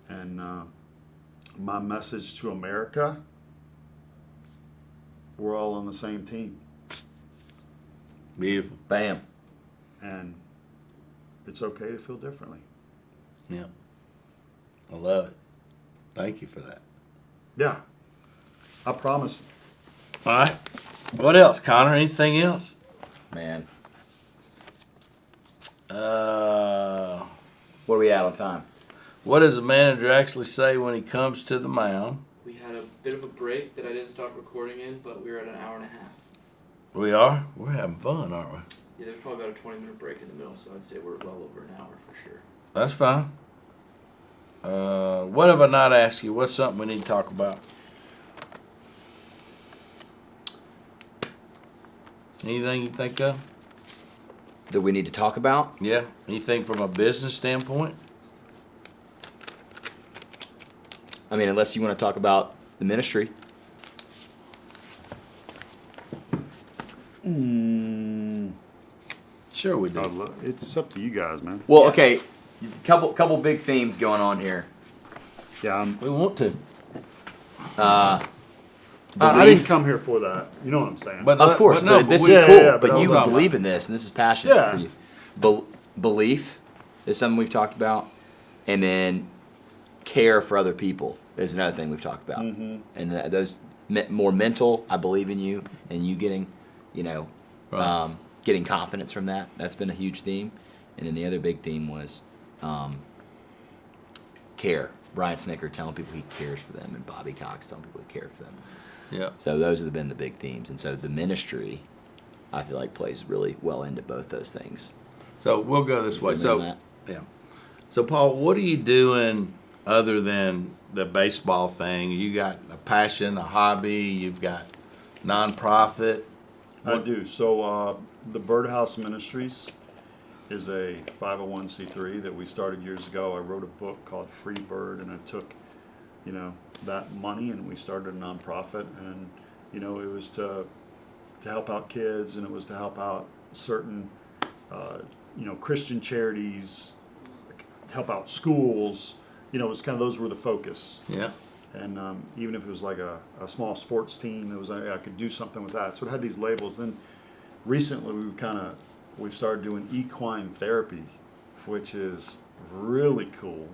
Speaker 2: And my message to America, we're all on the same team.
Speaker 3: Beautiful.
Speaker 4: Bam.
Speaker 2: And it's okay to feel differently.
Speaker 3: Yeah. I love it. Thank you for that.
Speaker 2: Yeah. I promise.
Speaker 3: All right. What else, Connor? Anything else?
Speaker 4: Man.
Speaker 3: What
Speaker 4: are we at on time?
Speaker 3: What does the manager actually say when he comes to the mound?
Speaker 5: We had a bit of a break that I didn't stop recording in, but we were at an hour and a half.
Speaker 3: We are? We're having fun, aren't we?
Speaker 5: Yeah, there's probably about a 20-minute break in the middle, so I'd say we're well over an hour for sure.
Speaker 3: That's fine. What have I not asked you? What's something we need to talk about? Anything you think of?
Speaker 4: That we need to talk about?
Speaker 3: Yeah. Anything from a business standpoint?
Speaker 4: I mean, unless you want to talk about the ministry.
Speaker 3: Sure we do.
Speaker 2: It's up to you guys, man.
Speaker 4: Well, okay, couple big themes going on here.
Speaker 2: Yeah,
Speaker 3: We want to.
Speaker 2: I
Speaker 4: Belief.
Speaker 2: didn't come here for that. You know what I'm saying?
Speaker 3: But
Speaker 4: Of course,
Speaker 3: no,
Speaker 4: but this
Speaker 3: we-
Speaker 4: is
Speaker 2: Yeah,
Speaker 4: cool.
Speaker 2: yeah,
Speaker 4: but
Speaker 2: but
Speaker 4: you
Speaker 2: I'm-
Speaker 4: believe in this, and this is passionate
Speaker 2: Yeah.
Speaker 4: for you. Belief is something we've talked about, and then care for other people is another thing we've talked about.
Speaker 2: Mm-hmm.
Speaker 4: And those more mental. I believe in you, and you getting,
Speaker 3: Right.
Speaker 4: getting confidence from that. That's been a huge theme. And then the other big theme was care. Brian Snicker telling people he cares for them, and Bobby Cox telling people he cares for them.
Speaker 3: Yeah.
Speaker 4: So those have been the big themes. And so the ministry, I feel like, plays really well into both those things.
Speaker 3: So we'll go this way.
Speaker 4: Feel me
Speaker 3: So
Speaker 4: on that?
Speaker 3: yeah. So Paul, what are you doing other than the baseball thing? You got a passion, a hobby. You've got nonprofit.
Speaker 2: I do. So the Birdhouse Ministries is a 501c3 that we started years ago. I wrote a book called Free Bird, and I took, that money and we started a nonprofit, and it was to help out kids, and it was to help out certain Christian charities, help out schools. It was kind of, those were the focus.
Speaker 3: Yeah.
Speaker 2: And even if it was like a small sports team, I could do something with that. So it had these labels. Then recently we've started doing equine therapy, which is really cool.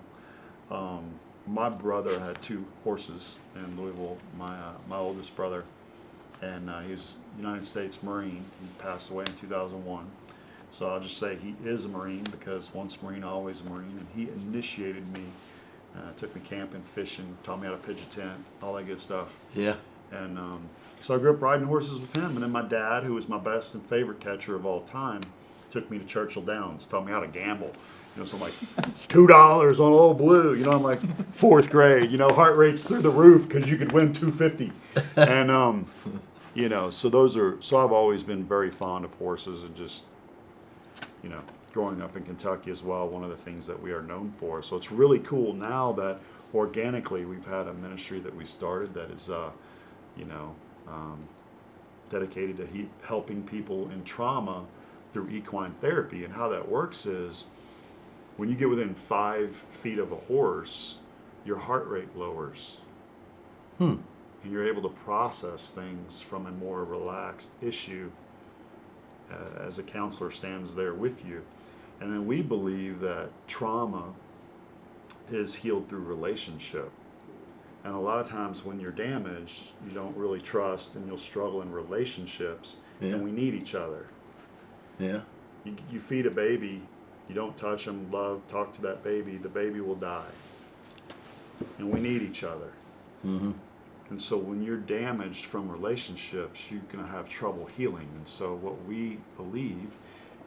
Speaker 2: My brother had 2 horses in Louisville. My oldest brother, and he was United States Marine. He passed away in 2001. So I'll just say he is a Marine, because once a Marine, always a Marine. And he initiated me. Took me camping, fishing, taught me how to pitch a tent, all that good stuff.
Speaker 3: Yeah.
Speaker 2: And so I grew up riding horses with him. And then my dad, who was my best and favorite catcher of all time, took me to Churchill Downs, taught me how to gamble. So I'm like, $2 on Old Blue. I'm like 4th grade. Heart rate's through the roof because you could win $250. And so I've always been very fond of horses, and just growing up in Kentucky as well, one of the things that we are known for. So it's really cool now that organically we've had a ministry that we started that is, dedicated to helping people in trauma through equine therapy. And how that works is, when you get within 5 feet of a horse, your heart rate lowers. And you're able to process things from a more relaxed issue as a counselor stands there with you. And then we believe that trauma is healed through relationship. And a lot of times when you're damaged, you don't really trust, and you'll struggle in relationships.
Speaker 3: Yeah.
Speaker 2: And we need each other.
Speaker 3: Yeah.
Speaker 2: You feed a baby, you don't touch them, love, talk to that baby, the baby will die. And we need each other.
Speaker 3: Mm-hmm.
Speaker 2: And so when you're damaged from relationships, you're going to have trouble healing. And so what we believe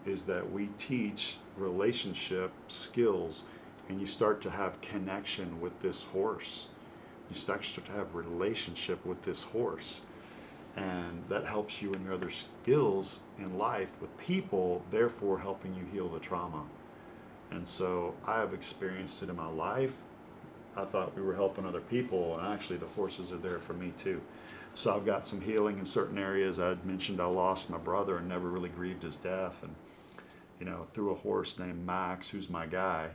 Speaker 2: is that we teach relationship skills, and you start to have connection with this horse. You start to have relationship with this horse. And that helps you in your other skills in life with people, therefore helping you heal the trauma. And so I have experienced it in my life. I thought we were helping other people, and actually the horses are there for me too. So I've got some healing in certain areas. I had mentioned I lost my brother and never really grieved his death. And, through a horse named Max, who's my guy,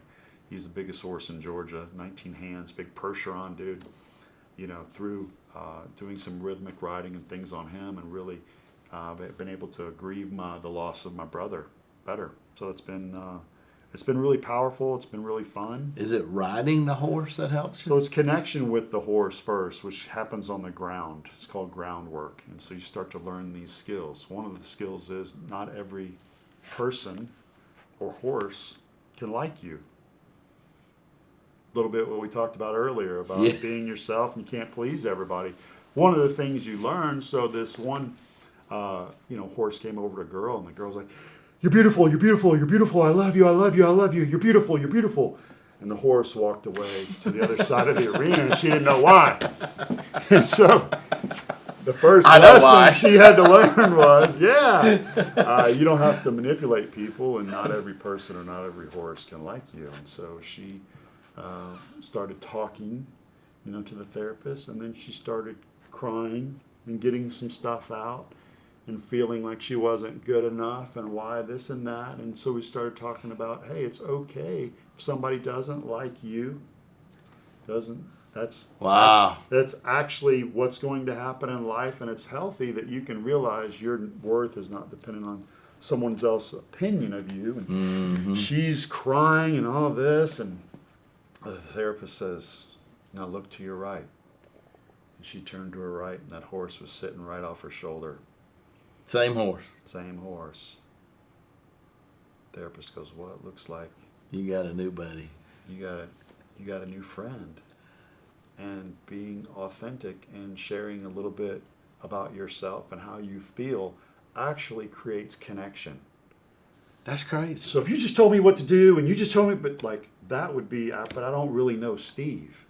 Speaker 2: he's the biggest horse in Georgia, 19 hands, big Percheron dude. Through doing some rhythmic riding and things on him, and really been able to grieve the loss of my brother better. So it's been really powerful. It's been really fun.
Speaker 3: Is it riding the horse that helps you?
Speaker 2: So it's connection with the horse first, which happens on the ground. It's called groundwork. And so you start to learn these skills. One of the skills is not every person or horse can like you. A little bit what we talked about earlier about being yourself, and you can't please everybody. One of the things you learn, so this one horse came over to a girl, and the girl's like, "You're beautiful, you're beautiful, you're beautiful. I love you, I love you, I love you. You're beautiful, you're beautiful." And the horse walked away to the other side of the arena, and she didn't know why. And so the first lesson she had to learn was, you don't have to manipulate people, and not every person or not every horse can like you. And so she started talking, to the therapist, and then she started crying and getting some stuff out and feeling like she wasn't good enough and why this and that. And so we started talking about, hey, it's okay if somebody doesn't like you. That's actually what's going to happen in life, and it's healthy that you can realize your worth is not dependent on someone else's opinion of you. And she's crying and all this, and the therapist says, "Now look to your right." And she turned to her right, and that horse was sitting right off her shoulder.
Speaker 3: Same horse.
Speaker 2: Same horse. Therapist goes, "Well, it looks like
Speaker 3: You got a new buddy.
Speaker 2: you got a new friend." And being authentic and sharing a little bit about yourself and how you feel actually creates connection.
Speaker 3: That's crazy.
Speaker 2: So if you just told me what to do and you just told me, but that would be, but I don't really know Steve.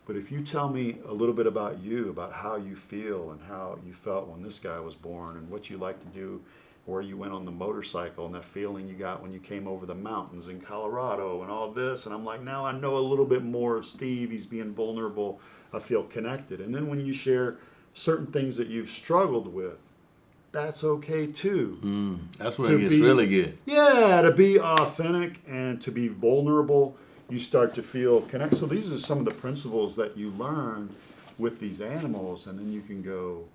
Speaker 2: But if you tell me a little bit about you, about how you feel and how you felt when this guy was born and what you like to do, where you went on the motorcycle and that feeling you got when you came over the mountains in Colorado and all this, and I'm like, now I know a little bit more of Steve. He's being vulnerable. I feel connected. And then when you share certain things that you've struggled with, that's okay too.
Speaker 3: That's when it gets really good.
Speaker 2: Yeah, to be authentic and to be vulnerable, you start to feel connected. So these are some of the principles that you learn with these animals, and then you can go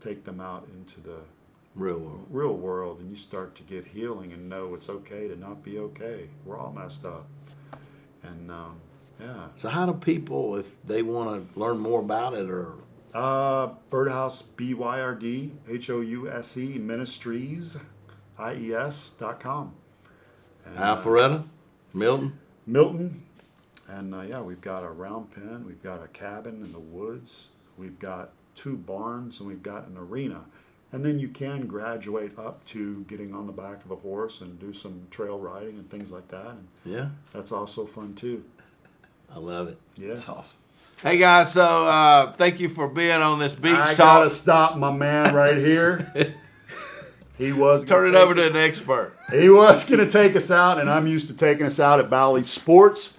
Speaker 2: take them out into the
Speaker 3: Real world.
Speaker 2: and you start to get healing and know it's okay to not be okay. We're all messed up. And
Speaker 3: So how do people, if they want to learn more about it, or
Speaker 2: Birdhouse, BYRDHOUSE Ministries, IES.com.
Speaker 3: Alpharetta,
Speaker 2: Milton. And we've got a round pen, we've got a cabin in the woods, we've got 2 barns, and we've got an arena. And then you can graduate up to getting on the back of a horse and do some trail riding and things like that. And that's also fun too.
Speaker 3: I love it.
Speaker 2: Yeah.
Speaker 4: That's awesome.
Speaker 3: Hey guys, so thank you for being on this beach
Speaker 2: I
Speaker 3: talk.
Speaker 2: gotta stop my man right here. He was
Speaker 3: Turn it over to an expert.
Speaker 2: He was gonna take us out, and I'm used to taking us out at Bally Sports.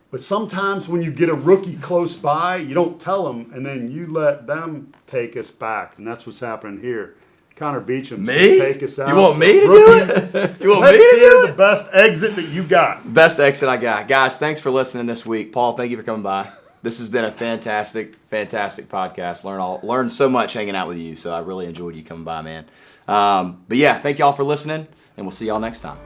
Speaker 2: But sometimes when you get a rookie close by, you don't tell them, and then you let them take us back, and that's what's happening here. Connor Beecham's gonna take us out.
Speaker 4: You want me to do it? You want me to
Speaker 2: Let's
Speaker 4: do
Speaker 2: hear
Speaker 4: it?
Speaker 2: the best exit that you got.
Speaker 4: Best exit I got. Guys, thanks for listening this week. Paul, thank you for coming by. This has been a fantastic podcast. Learned so much hanging out with you, so I really enjoyed you coming by, man. But yeah, thank y'all for listening, and we'll see y'all next time.